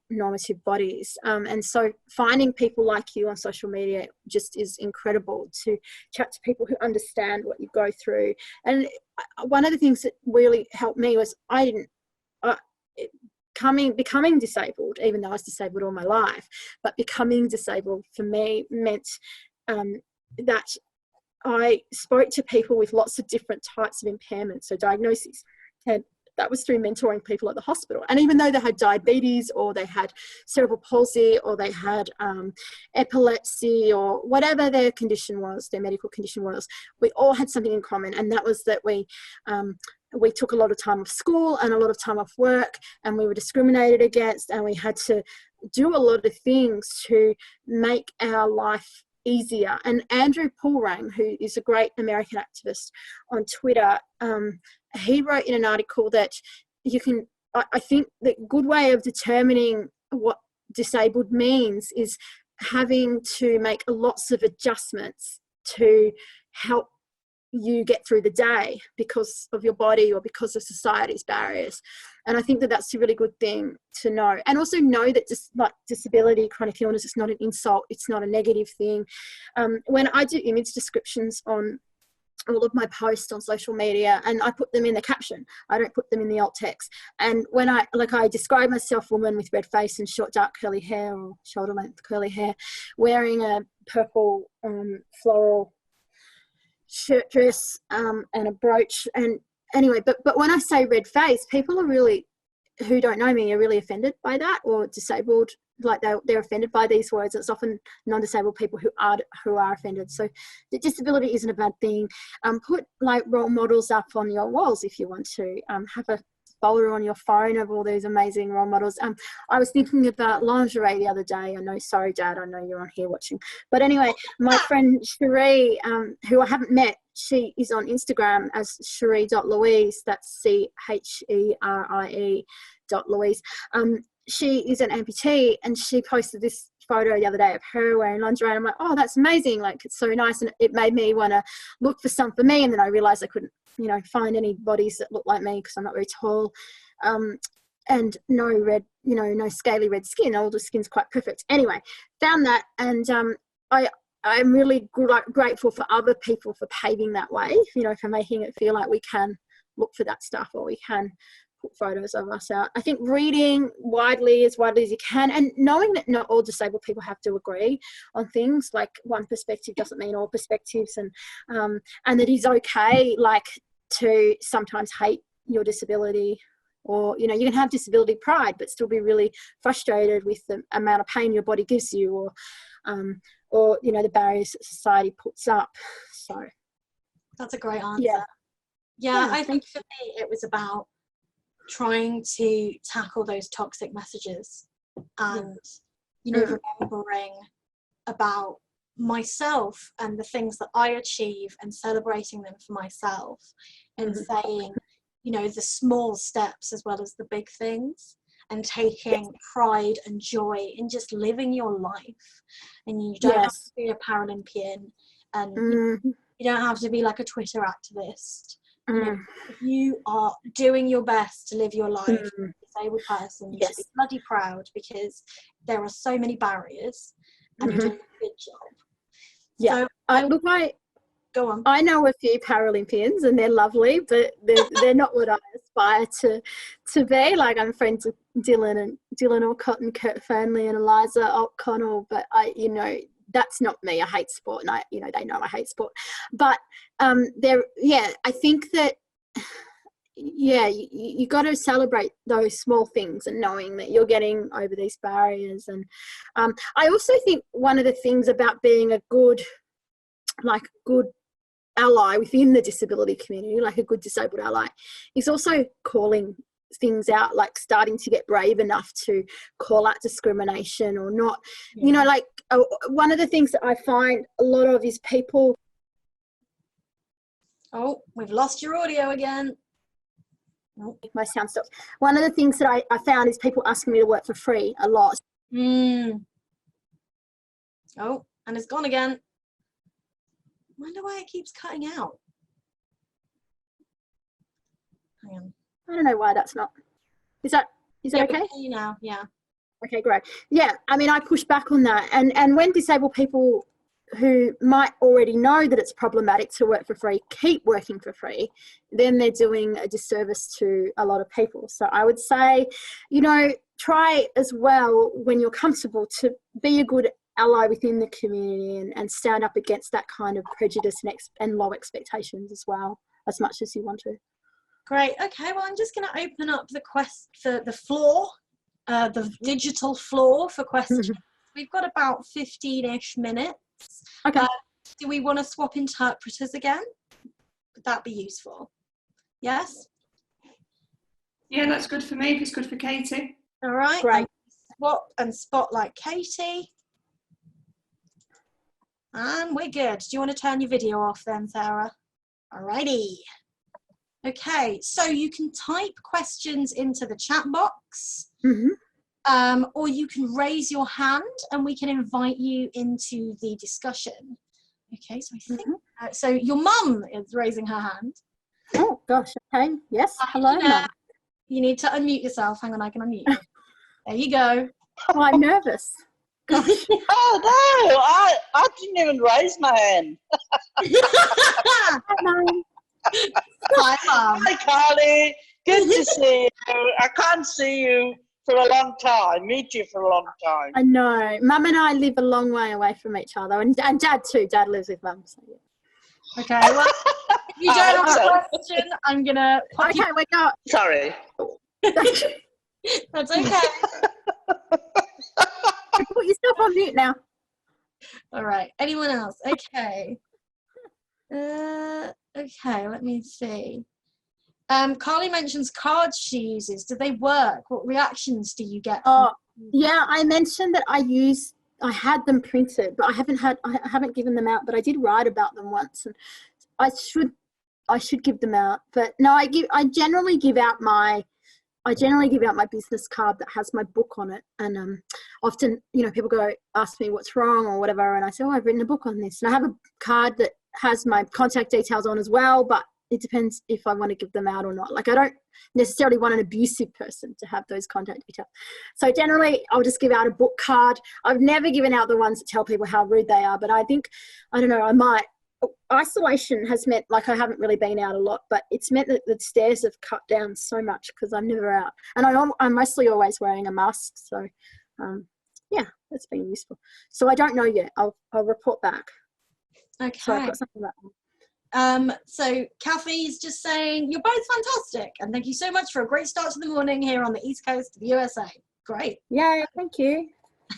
normative bodies. And so finding people like you on social media just is incredible, to chat to people who understand what you go through. And one of the things that really helped me was becoming disabled, even though I was disabled all my life, but becoming disabled for me meant that I spoke to people with lots of different types of impairments, so diagnoses, and that was through mentoring people at the hospital. And even though they had diabetes, or they had cerebral palsy, or they had epilepsy, or whatever their condition was, their medical condition was, we all had something in common, and that was that we took a lot of time off school and a lot of time off work, and we were discriminated against, and we had to do a lot of things to make our life easier. And Andrew Pulrang, who is a great American activist on Twitter, he wrote in an article that I think the good way of determining what disabled means is having to make lots of adjustments to help you get through the day because of your body or because of society's barriers. And I think that that's a really good thing to know. And also know that just like disability, chronic illness, it's not an insult, it's not a negative thing. When I do image descriptions on all of my posts on social media, and I put them in the caption, I don't put them in the alt text. And when I describe myself, woman with red face and short dark curly hair, or shoulder length curly hair, wearing a purple floral shirt dress and a brooch. And anyway, but when I say red face, people are really, who don't know me, are really offended by that, or disabled, like they're offended by these words. It's often non-disabled people who are offended. So the disability isn't a bad thing. Put like role models up on your walls if you want to. Have a folder on your phone of all these amazing role models. I was thinking about lingerie the other day. I know, sorry Dad, I know you're on here watching, but anyway, my friend Cherie, who I haven't met, she is on Instagram as cherie.louise, that's CHERIE.Louise. She is an amputee, and she posted this photo the other day of her wearing lingerie, and I'm like, oh, that's amazing, like it's so nice. And it made me want to look for some for me, and then I realized I couldn't find any bodies that look like me because I'm not very tall, and no red, no scaly red skin. All the skin's quite perfect. Anyway, found that, and I'm really grateful for other people for paving that way, for making it feel like we can look for that stuff, or we can put photos of us out. I think reading widely as you can, and knowing that not all disabled people have to agree on things, like one perspective doesn't mean all perspectives, and that it's okay, like, to sometimes hate your disability, or you can have disability pride but still be really frustrated with the amount of pain your body gives you, or the barriers that society puts up. So that's a great answer. Yeah, I think for me it was about trying to tackle those toxic messages, and remembering about myself and the things that I achieve, and celebrating them for myself, and saying the small steps as well as the big things, and taking pride and joy in just living your life. And you don't have to be a Paralympian, and you don't have to be like a Twitter activist. If you are doing your best to live your life as a disabled person, you should be bloody proud, because there are so many barriers, and you're doing a good job. Yeah, So, go on. I know a few Paralympians, and they're lovely, but they're not what I aspire to be. Like, I'm friends with Dylan Alcott and Kurt Findlay and Eliza O'Connell, but that's not me. I hate sport, and they know I hate sport. But I think that you got to celebrate those small things, and knowing that you're getting over these barriers. And I also think one of the things about being a good ally within the disability community, like a good disabled ally, is also calling things out, like starting to get brave enough to call out discrimination, or not. One of the things that I find a lot of is people. Oh, we've lost your audio again. My sound stopped. One of the things that I found is people asking me to work for free a lot. Oh, and it's gone again. I wonder why it keeps cutting out. Hang on. I don't know why that's not. Is that okay? Now, yeah. Okay, great. Yeah, I mean, I push back on that, and when disabled people who might already know that it's problematic to work for free keep working for free, then they're doing a disservice to a lot of people. So I would say, try as well when you're comfortable to be a good ally within the community and stand up against that kind of prejudice and low expectations as well, as much as you want to. Great. Okay, well, I'm just going to open up the floor, the digital floor for questions. We've got about 15-ish minutes. Okay. Do we want to swap interpreters again? Would that be useful? Yes? Yeah, that's good for me if it's good for Katie. All right. Great. Swap and spotlight Katie. And we're good. Do you want to turn your video off then, Sarah? Alrighty. Okay, so you can type questions into the chat box. Or you can raise your hand and we can invite you into the discussion. Okay, so I think, so your mum is raising her hand. Oh gosh, okay, yes, hello Mum. You need to unmute yourself. Hang on, I can unmute you. There you go. Oh, I'm nervous. Gosh. Oh no, I didn't even raise my hand. Hello. Hi, Mum. Hi Carly, good to see you. I can't see you for a long time, meet you for a long time. I know. Mum and I live a long way away from each other, and Dad too. Dad lives with Mum. So yeah. Okay, well, if you don't have a question, I'm going to pop you. Okay, we go. Sorry. That's okay. Put yourself on mute now. All right, anyone else? Okay. Okay, let me see. Carly mentions cards she uses. Do they work? What reactions do you get? Oh, yeah, I mentioned that I had them printed, but I haven't given them out, but I did write about them once, and I should give them out. But no, I generally give out my business card that has my book on it, and often people ask me what's wrong or whatever, and I say, oh, I've written a book on this, and I have a card that has my contact details on as well, but it depends if I want to give them out or not. Like, I don't necessarily want an abusive person to have those contact details. So generally, I'll just give out a book card. I've never given out the ones that tell people how rude they are, but I think, I don't know, I might. Isolation has meant, like, I haven't really been out a lot, but it's meant that the stairs have cut down so much because I'm never out. And I'm mostly always wearing a mask. So, yeah, that's been useful. So I don't know yet. I'll report back. Okay. So I've got something about that. So Kathy's just saying, you're both fantastic, and thank you so much for a great start to the morning here on the East Coast of the USA. Great. Yeah, thank you.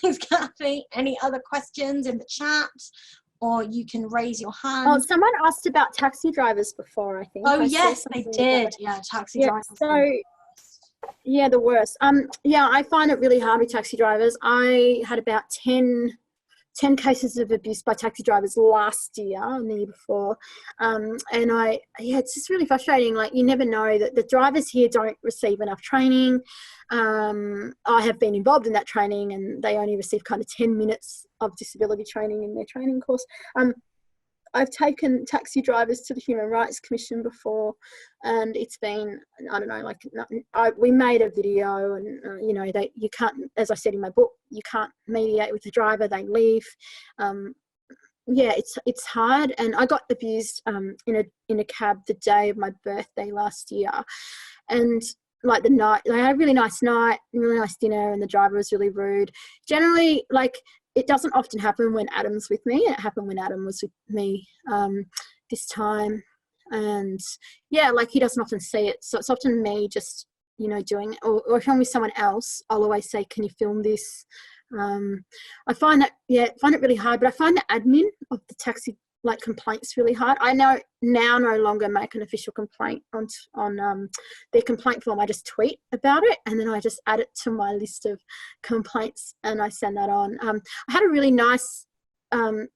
Thanks, Kathy. Any other questions in the chat? Or you can raise your hand. Oh, someone asked about taxi drivers before, I think. Oh, yes, they did. Yeah, taxi drivers. So, yeah, the worst. Yeah, I find it really hard with taxi drivers. I had about 10 cases of abuse by taxi drivers last year and the year before. And it's just really frustrating. Like, you never know that the drivers here don't receive enough training. I have been involved in that training, and they only receive kind of 10 minutes of disability training in their training course. I've taken taxi drivers to the Human Rights Commission before, and it's been, I don't know, like, we made a video, and you can't, as I said in my book, you can't mediate with the driver, they leave. Yeah, it's hard. And I got abused in a cab the day of my birthday last year, and like the night, I had a really nice night, really nice dinner, and the driver was really rude. Generally, like, it doesn't often happen when Adam's with me. It happened when Adam was with me this time. And yeah, like, he doesn't often see it. So it's often me just, doing it. Or if I'm with someone else, I'll always say, can you film this? I find it really hard, but I find the admin of the taxi, like, complaints really hard. I now no longer make an official complaint on their complaint form. I just tweet about it, and then I just add it to my list of complaints, and I send that on. I had a really nice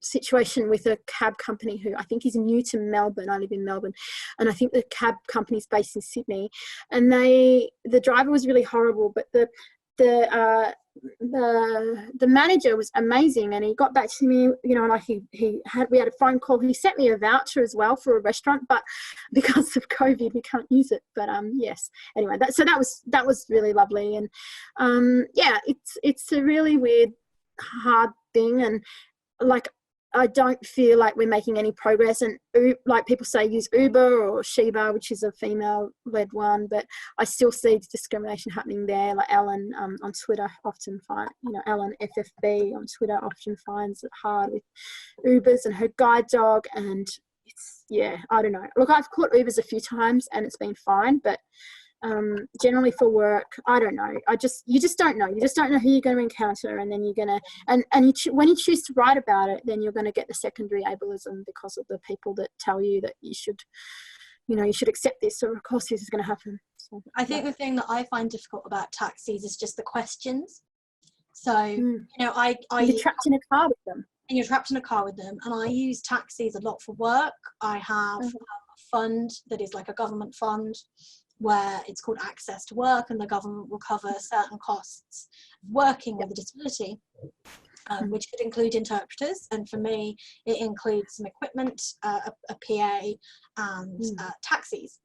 situation with a cab company who I think is new to Melbourne. I live in Melbourne, and I think the cab company is based in Sydney, and the driver was really horrible, but the manager was amazing, and he got back to me, like, we had a phone call. He sent me a voucher as well for a restaurant, but because of COVID we can't use it. But yes, anyway, that was really lovely. And yeah, it's a really weird, hard thing. And like, I don't feel like we're making any progress. And like people say, use Uber or Sheba, which is a female-led one, but I still see discrimination happening there. Like Ellen on Twitter often Ellen FFB on Twitter often finds it hard with Ubers and her guide dog, and it's, yeah, I don't know. Look, I've caught Ubers a few times and it's been fine, but generally for work, I don't know. You just don't know. You just don't know who you're going to encounter, and then you're going to, when you choose to write about it, then you're going to get the secondary ableism because of the people that tell you that you should accept this, or of course this is going to happen. So, I think the thing that I find difficult about taxis is just the questions. So, you're trapped in a car with them. And you're trapped in a car with them. And I use taxis a lot for work. I have a fund that is like a government fund, where it's called Access to Work, and the government will cover certain costs of working with a disability, which could include interpreters. And for me, it includes some equipment, a PA, and taxis.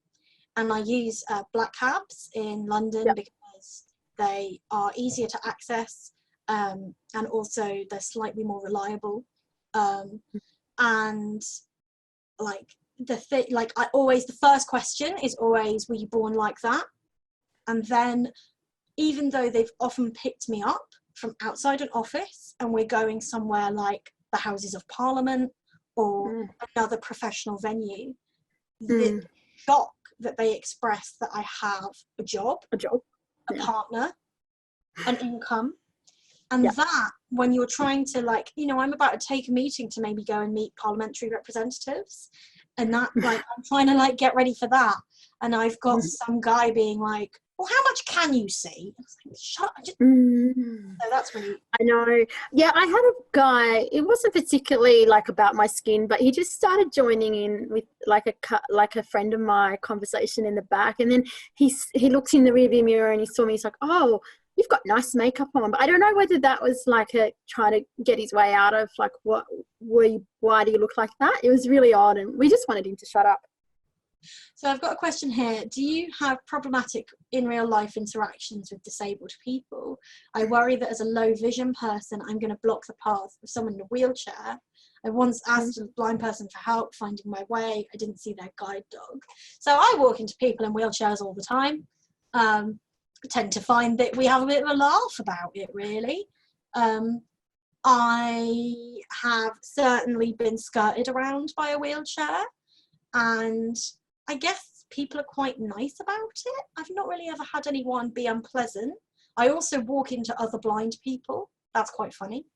And I use black cabs in London because they are easier to access, and also they're slightly more reliable. And like, the first question is always, were you born like that? And then, even though they've often picked me up from outside an office and we're going somewhere like the Houses of Parliament or another professional venue, the shock that they express that I have a job, a partner, an income, and that when you're trying to, like, I'm about to take a meeting to maybe go and meet parliamentary representatives, and that, like, I'm trying to, like, get ready for that, and I've got some guy being like, well, how much can you see? I was like, shut up. So that's really... I know. Yeah, I had a guy, it wasn't particularly like about my skin, but he just started joining in with like a friend of my conversation in the back, and then he looked in the rearview mirror and he saw me. He's like, oh, you've got nice makeup on. But I don't know whether that was like a trying to get his way out of like, why do you look like that? It was really odd, and we just wanted him to shut up. So I've got a question here. Do you have problematic in real life interactions with disabled people? I worry that as a low vision person, I'm going to block the path of someone in a wheelchair. I once asked a blind person for help finding my way. I didn't see their guide dog. So I walk into people in wheelchairs all the time. I tend to find that we have a bit of a laugh about it, really. I have certainly been skirted around by a wheelchair, and I guess people are quite nice about it. I've not really ever had anyone be unpleasant. I also walk into other blind people. That's quite funny.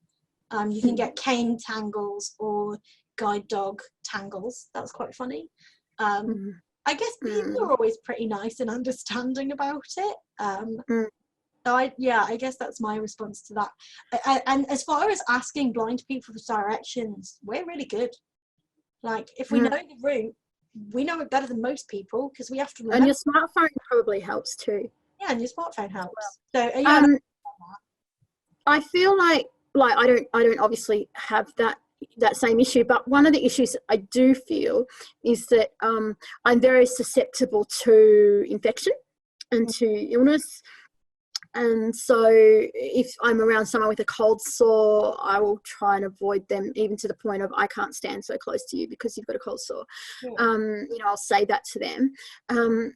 You can get cane tangles or guide dog tangles. That's quite funny. I guess people are always pretty nice and understanding about it. So I guess that's my response to that. And as far as asking blind people for directions, we're really good. Like, if we know the route, we know it better than most people because we have to remember. And your smartphone probably helps too. Yeah, and your smartphone helps. Well, so I feel like I don't obviously have that same issue, but one of the issues I do feel is that I'm very susceptible to infection and to illness. And so if I'm around someone with a cold sore, I will try and avoid them, even to the point of, I can't stand so close to you because you've got a cold sore. I'll say that to them.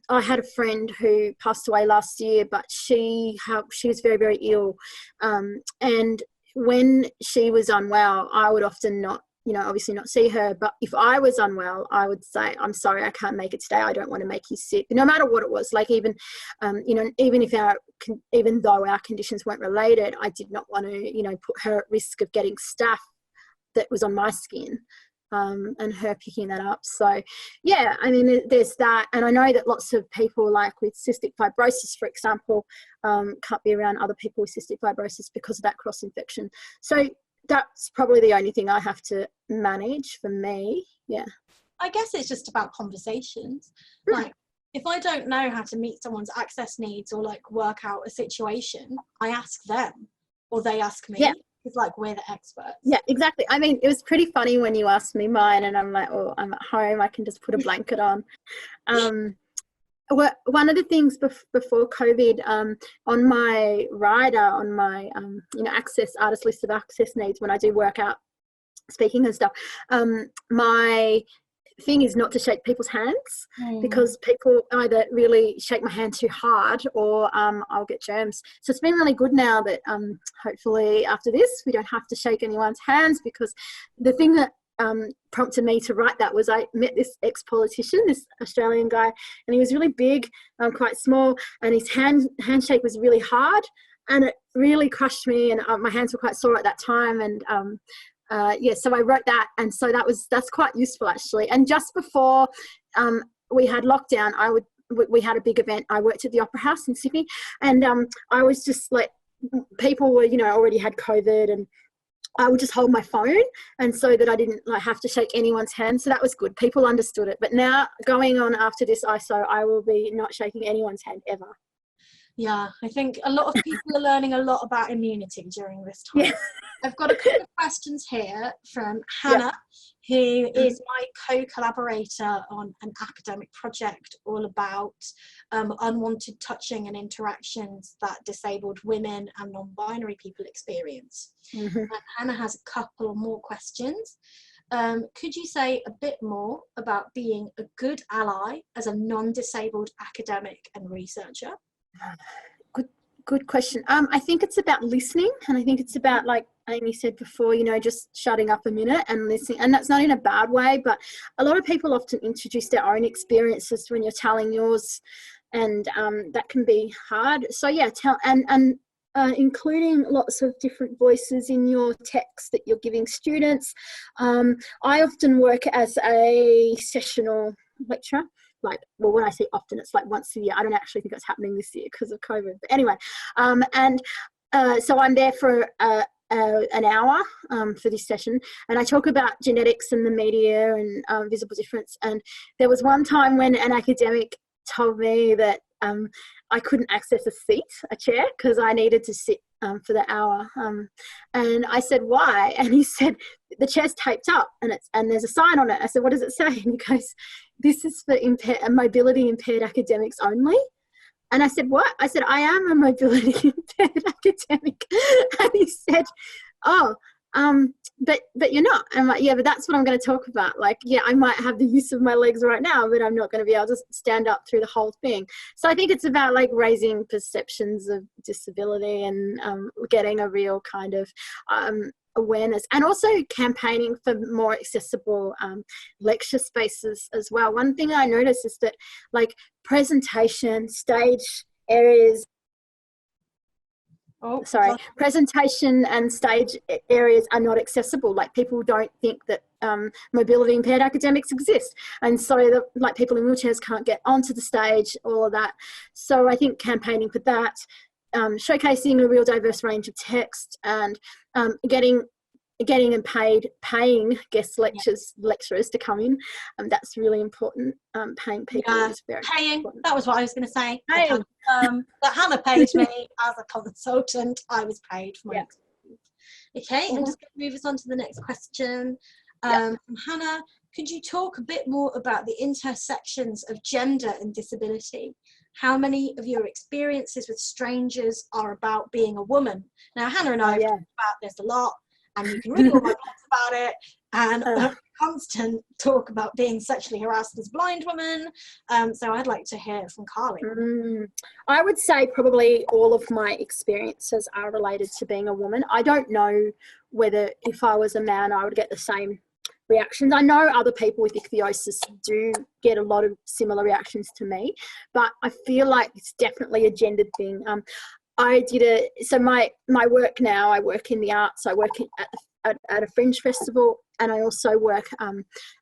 I had a friend who passed away last year, but she was very, very ill. And when she was unwell, I would often not, obviously not see her. But if I was unwell, I would say, I'm sorry, I can't make it today. I don't want to make you sick. No matter what it was, like even though our conditions weren't related, I did not want to, put her at risk of getting staph that was on my skin, and her picking that up. So yeah, I mean, there's that. And I know that lots of people, like with cystic fibrosis, for example, can't be around other people with cystic fibrosis because of that cross infection. So that's probably the only thing I have to manage for me. Yeah. I guess it's just about conversations. Like, if I don't know how to meet someone's access needs or like work out a situation, I ask them or they ask me. Yeah. It's like, we're the experts. Yeah, exactly. I mean, it was pretty funny when you asked me mine, and I'm like, oh, I'm at home, I can just put a blanket on. One of the things before COVID, on my rider, on my artist list of access needs, when I do work out speaking and stuff, my thing is not to shake people's hands because people either really shake my hand too hard or I'll get germs. So it's been really good now that hopefully after this we don't have to shake anyone's hands, because the thing that prompted me to write that was I met this ex-politician, this Australian guy, and he was really big, quite small, and his handshake was really hard, and it really crushed me, and my hands were quite sore at that time, and so I wrote that, and so that's quite useful actually. And just before we had lockdown, we had a big event. I worked at the Opera House in Sydney, and I was just like, people were, already had COVID, and I would just hold my phone, and so that I didn't have to shake anyone's hand. So that was good. People understood it. But now going on after this ISO, I will be not shaking anyone's hand ever. Yeah, I think a lot of people are learning a lot about immunity during this time. Yeah. I've got a couple of questions here from Hannah, who is my co-collaborator on an academic project all about unwanted touching and interactions that disabled women and non-binary people experience. And Hannah has a couple more questions. Could you say a bit more about being a good ally as a non-disabled academic and researcher? Good question. I think it's about listening, and I think it's about, like Amy said before, just shutting up a minute and listening. And that's not in a bad way, but a lot of people often introduce their own experiences when you're telling yours, and that can be hard. So yeah, including lots of different voices in your text that you're giving students. I often work as a sessional lecturer. When I say often, it's like once a year. I don't actually think it's happening this year because of COVID. But anyway, so I'm there for an hour for this session, and I talk about genetics and the media and visible difference. And there was one time when an academic told me that I couldn't access a chair, because I needed to sit for the hour. And I said, why? And he said, the chair's taped up and there's a sign on it. I said, what does it say? And he goes, this is for mobility impaired academics only. And I said, what? I said, I am a mobility impaired academic. And he said, oh, but you're not. I'm like, yeah, but that's what I'm going to talk about. I might have the use of my legs right now, but I'm not going to be able to stand up through the whole thing. So I think it's about raising perceptions of disability and getting a real kind of awareness, and also campaigning for more accessible lecture spaces as well. One thing I noticed is that presentation, stage areas, presentation and stage areas are not accessible. People don't think that mobility impaired academics exist, and so people in wheelchairs can't get onto the stage, all of that. So I think campaigning for that, showcasing a real diverse range of text, and getting and paying guest lecturers to come in. That's really important. Paying people is very important. That was what I was going to say. That Hannah paid me as a consultant. I was paid for my experience. Okay, I'm just going to move us on to the next question. From Hannah, could you talk a bit more about the intersections of gender and disability? How many of your experiences with strangers are about being a woman? Now, Hannah and I have talked about this a lot, and you can read all my blogs about it, and a constant talk about being sexually harassed as a blind woman. So I'd like to hear from Carly. I would say probably all of my experiences are related to being a woman. I don't know whether if I was a man I would get the same reactions. I know other people with ichthyosis do get a lot of similar reactions to me, but I feel like it's definitely a gendered thing. My work now, I work in the arts. I work at a fringe festival, and I also work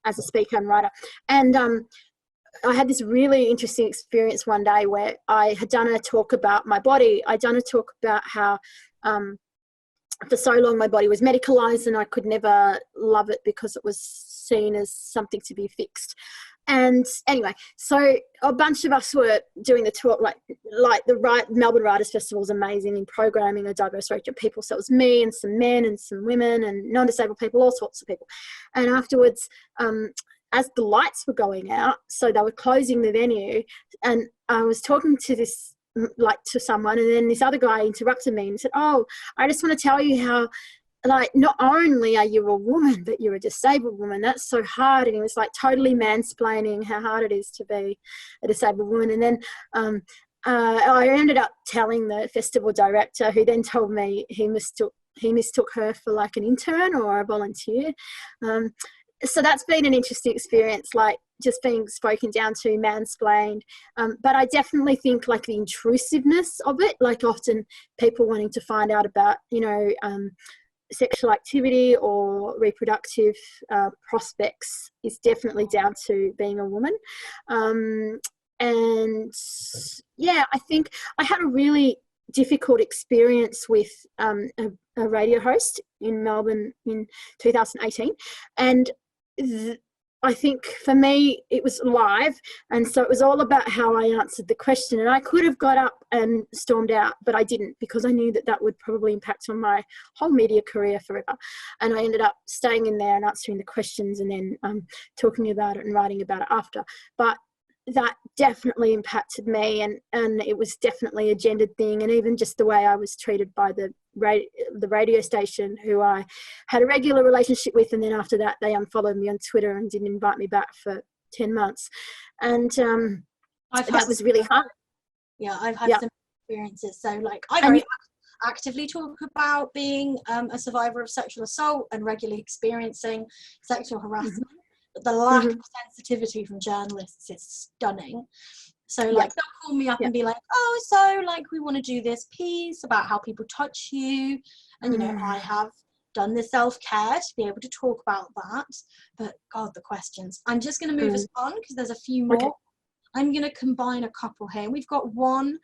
as a speaker and writer. And I had this really interesting experience one day where I had done a talk about my body. I'd done a talk about how for so long my body was medicalised, and I could never love it because it was seen as something to be fixed. And anyway, so a bunch of us were doing the talk, Melbourne Writers Festival was amazing in programming a diverse range of people. So it was me and some men and some women and non-disabled people, all sorts of people. And afterwards, as the lights were going out, so they were closing the venue, and I was talking to to someone, and then this other guy interrupted me and said, oh, I just want to tell you how like, not only are you a woman, but you're a disabled woman. That's so hard. And he was like totally mansplaining how hard it is to be a disabled woman. And then I ended up telling the festival director, who then told me he mistook her for like an intern or a volunteer. So that's been an interesting experience, like just being spoken down to, mansplained. But I definitely think like the intrusiveness of it, like often people wanting to find out about, sexual activity or reproductive prospects is definitely down to being a woman. And yeah, I think I had a really difficult experience with a radio host in Melbourne in 2018, and I think for me it was live, and so it was all about how I answered the question. And I could have got up and stormed out, but I didn't, because I knew that would probably impact on my whole media career forever. And I ended up staying in there and answering the questions, and then talking about it and writing about it after. But that definitely impacted me, and it was definitely a gendered thing. And even just the way I was treated by the radio station, who I had a regular relationship with, and then after that they unfollowed me on Twitter and didn't invite me back for 10 months. And that was really hard. Yeah, I've had some experiences. So like I very actively talk about being a survivor of sexual assault and regularly experiencing sexual harassment. The lack of sensitivity from journalists is stunning. So like they'll call me up and be like, oh, so like we want to do this piece about how people touch you, and I have done the self-care to be able to talk about that. But God, the questions. I'm just going to move us on because there's a few more. Okay. I'm going to combine a couple here. We've got one.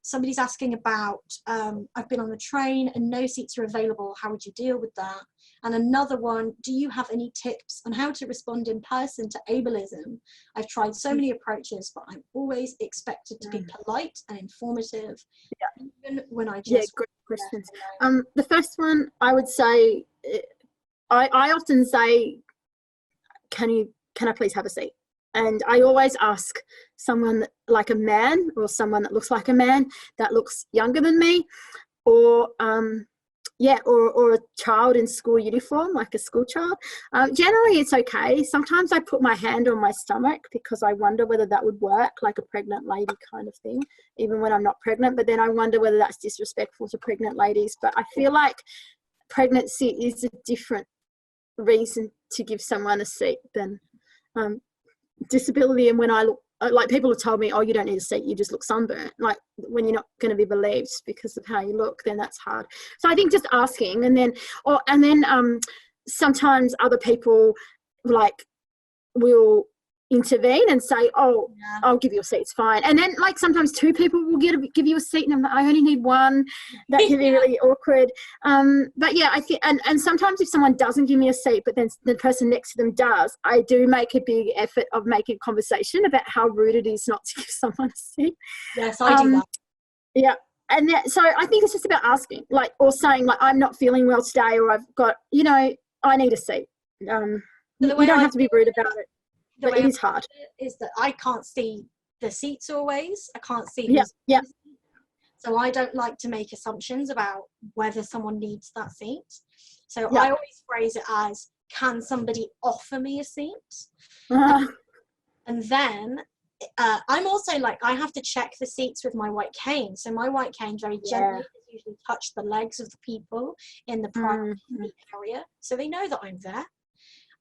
Somebody's asking about, I've been on the train and no seats are available. How would you deal with that? And another one, do you have any tips on how to respond in person to ableism? I've tried so many approaches, but I'm always expected to be polite and informative, even when I just... Yeah, great questions. The first one, I would say, I often say, can I please have a seat? And I always ask someone like a man, or someone that looks like a man, that looks younger than me, or or a child in school uniform, like a school child. Generally it's okay. Sometimes I put my hand on my stomach because I wonder whether that would work, like a pregnant lady kind of thing, even when I'm not pregnant. But then I wonder whether that's disrespectful to pregnant ladies. But I feel like pregnancy is a different reason to give someone a seat than disability. And when I look, like, people have told me, oh, you don't need a seat, you just look sunburnt. Like, when you're not going to be believed because of how you look, then that's hard. So I think just asking, and then sometimes other people like will intervene and say, oh, I'll give you a seat, it's fine. And then like sometimes two people will give you a seat, and I'm like, I only need one. That can be really awkward. But yeah, I think, and sometimes if someone doesn't give me a seat, but then the person next to them does, I do make a big effort of making conversation about how rude it is not to give someone a seat. Yes, I do that. Yeah. And so I think it's just about asking, like, or saying like, I'm not feeling well today, or I've got, I need a seat. You don't have to be rude about it. But it is hard. Is that I can't see the seats always. I can't see. Yeah. So I don't like to make assumptions about whether someone needs that seat. So I always phrase it as, can somebody offer me a seat? And then I'm also like, I have to check the seats with my white cane. So my white cane very gently usually touch the legs of the people in the primary area, so they know that I'm there.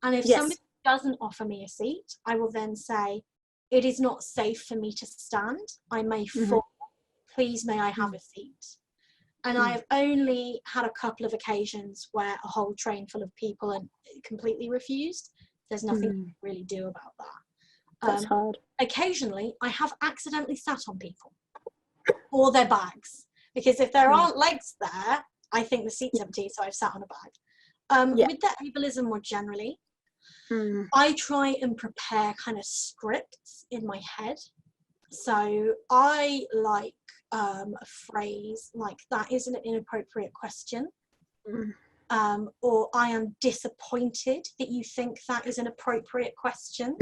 And if somebody doesn't offer me a seat, I will then say, it is not safe for me to stand. I may fall. Please, may I have a seat? And I have only had a couple of occasions where a whole train full of people and completely refused. There's nothing you can really do about that. That's hard. Occasionally, I have accidentally sat on people or their bags, because if there aren't legs there, I think the seat's empty, so I've sat on a bag. With the ableism more generally, I try and prepare kind of scripts in my head. So I like a phrase like, that is an inappropriate question. Or I am disappointed that you think that is an appropriate question.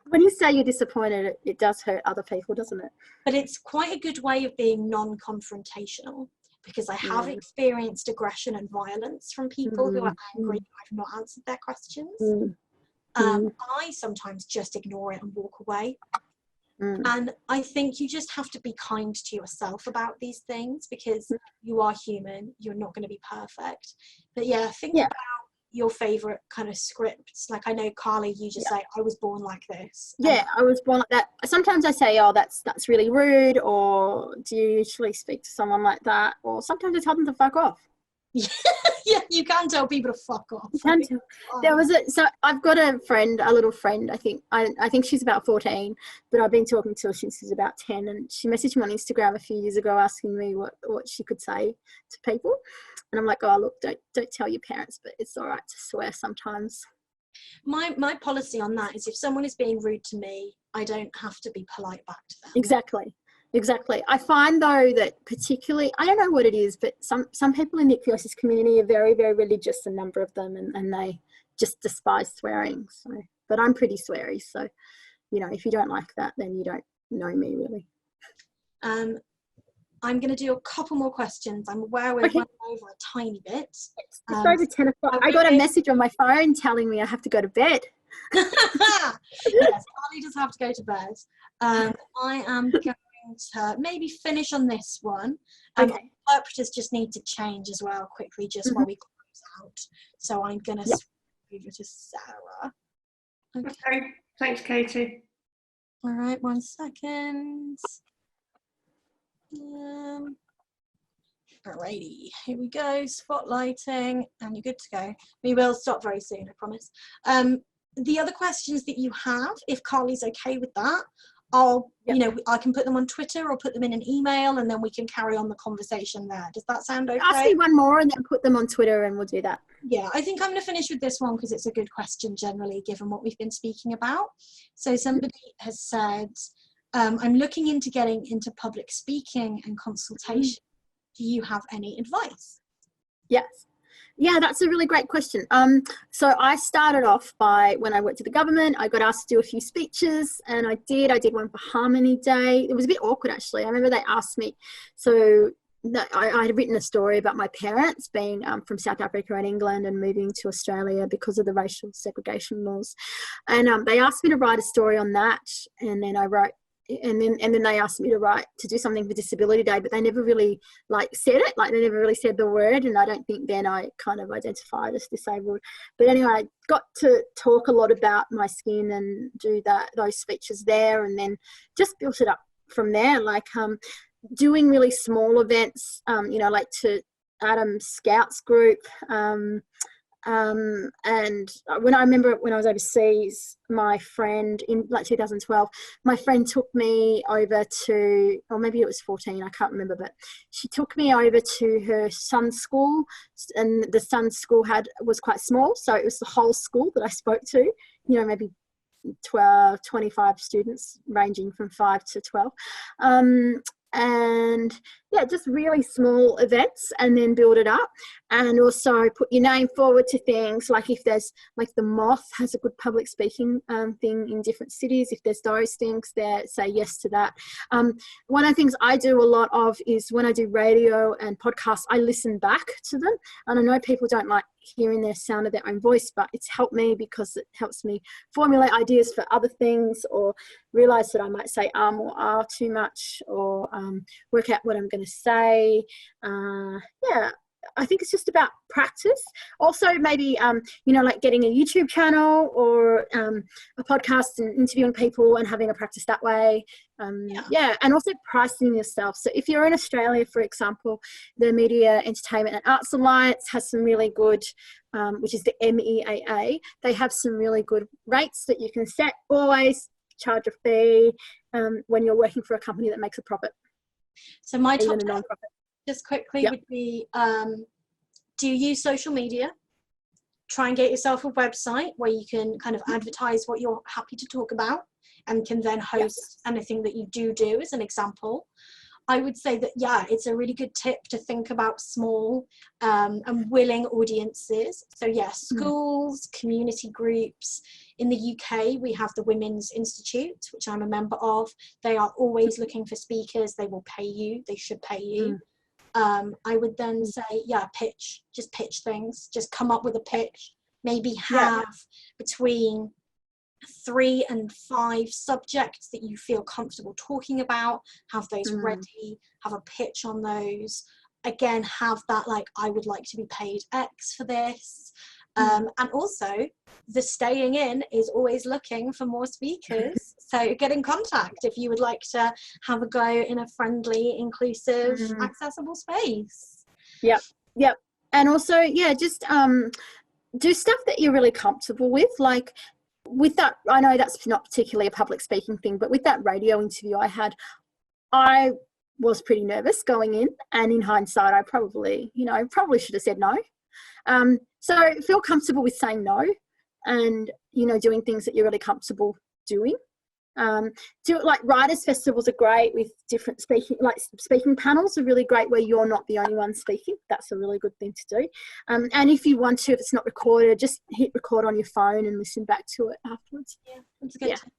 When you say you're disappointed, it does hurt other people, doesn't it? But it's quite a good way of being non-confrontational. because I have experienced aggression and violence from people who are angry I've not answered their questions. I sometimes just ignore it and walk away. And I think you just have to be kind to yourself about these things, because you are human, you're not going to be perfect. But yeah, think about your favorite kind of scripts. Like, I know, Carly, you just say, I was born like this. I was born like that. Sometimes I say, oh, that's really rude, or do you usually speak to someone like that? Or sometimes I tell them to fuck off. Yeah, you can tell people to fuck off. So I've got a little friend, I think she's about 14, but I've been talking to her since she's about 10, and she messaged me on Instagram a few years ago asking me what she could say to people, and I'm like, oh, look, don't tell your parents, but it's all right to swear sometimes. My policy on that is, if someone is being rude to me, I don't have to be polite back to them. Exactly. I find, though, that particularly, I don't know what it is, but some people in the ichthyosis community are very, very religious, a number of them, and they just despise swearing. So, but I'm pretty sweary, so, if you don't like that, then you don't know me, really. I'm going to do a couple more questions. I'm aware we're running over a tiny bit. It's over 10 o'clock. I got a message on my phone telling me I have to go to bed. Yes, Carly does have to go to bed. I am going to maybe finish on this one. Interpreters just need to change as well quickly, just while we close out. So I'm going to switch over to Sarah. Okay, thanks, Katie. All right, 1 second. Alrighty, here we go. Spotlighting, and you're good to go. We will stop very soon, I promise. The other questions that you have, if Carly's okay with that, I can put them on Twitter or put them in an email, and then we can carry on the conversation there. Does that sound okay? Ask me one more and then put them on Twitter, and we'll do that. Yeah, I think I'm going to finish with this one because it's a good question generally, given what we've been speaking about. So somebody has said, I'm looking into getting into public speaking and consultation. Do you have any advice? Yes. Yeah, that's a really great question. So I started off by, when I worked at the government, I got asked to do a few speeches, and I did one for Harmony Day. It was a bit awkward, actually. I remember they asked me, so I had written a story about my parents being from South Africa and England and moving to Australia because of the racial segregation laws. And they asked me to write a story on that, and then I wrote, and then they asked me to do something for Disability Day, but they never really said it, they never really said the word, and I don't think then I kind of identified as disabled. But anyway, I got to talk a lot about my skin and do those speeches there, and then just built it up from there, doing really small events, to Adam's Scouts group, and when I was overseas, my friend in 2012, my friend took me over to, or maybe it was 14, I can't remember, but she took me over to her son's school, and the son's school was quite small, so it was the whole school that I spoke to, maybe 25 students ranging from 5 to 12. And yeah, just really small events, and then build it up, and also put your name forward to things like, if there's the Moth has a good public speaking thing in different cities, if there's those things there, say yes to that. One of the things I do a lot of is when I do radio and podcasts, I listen back to them, and I know people don't like hearing their sound of their own voice, but it's helped me because it helps me formulate ideas for other things, or realize that I might say or ah too much, or work out what I'm going to say. I think it's just about practice. Also, maybe getting a YouTube channel or a podcast and interviewing people and having a practice that way. And also pricing yourself. So if you're in Australia, for example, the Media, Entertainment and Arts Alliance has some really good, which is the MEAA. They have some really good rates that you can set. Always charge a fee when you're working for a company that makes a profit. So my top tip, just quickly, would be, do you use social media? Try and get yourself a website where you can kind of advertise what you're happy to talk about, and can then host anything that you do as an example. I would say that, it's a really good tip to think about small and willing audiences. So schools, community groups. In the UK, we have the Women's Institute, which I'm a member of. They are always looking for speakers. They will pay you. They should pay you. I would then say, yeah, just pitch things, just come up with a pitch, maybe have between 3 and 5 subjects that you feel comfortable talking about, have those ready, have a pitch on those. Again, have that, like, I would like to be paid X for this. And also, the staying in is always looking for more speakers. So get in contact if you would like to have a go in a friendly, inclusive, accessible space. Yep. And also, just do stuff that you're really comfortable with. Like with that, I know that's not particularly a public speaking thing, but with that radio interview I had, I was pretty nervous going in, and in hindsight, I probably should have said no. So feel comfortable with saying no, and doing things that you're really comfortable doing. Like writers' festivals are great with different speaking panels are really great where you're not the only one speaking. That's a really good thing to do. And if you want to, if it's not recorded, just hit record on your phone and listen back to it afterwards. Yeah, that's a good tip.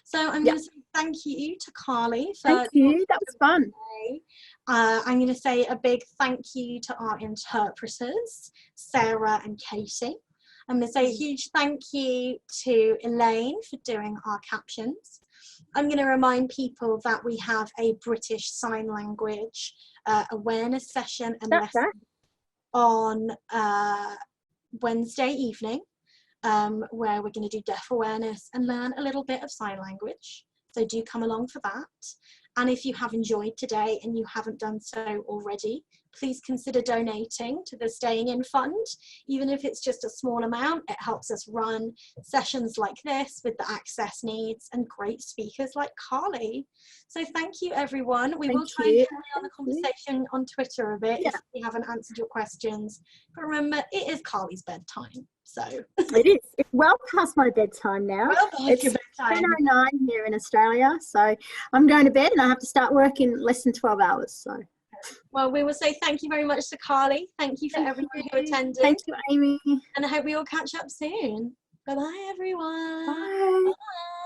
So I'm going to say thank you to Carly. Thank you. That was fun. I'm going to say a big thank you to our interpreters, Sarah and Katie. I'm going to say a huge thank you to Elaine for doing our captions. I'm going to remind people that we have a British Sign Language awareness session and lesson on Wednesday evening, where we're going to do deaf awareness and learn a little bit of sign language. So do come along for that. And if you have enjoyed today and you haven't done so already, please consider donating to the Staying In Fund. Even if it's just a small amount, it helps us run sessions like this with the access needs and great speakers like Carly. So thank you, everyone. We will try and carry on the conversation on Twitter a bit if we haven't answered your questions. But remember, it is Carly's bedtime. So it is. It's well past my bedtime now. It's your bedtime. 10:09 here in Australia, so I'm going to bed and I have to start work in less than 12 hours. So, well, we will say thank you very much to Carly. Thank you for everyone who attended. Thank you, Amy. And I hope we all catch up soon. Bye-bye, everyone. Bye. Bye.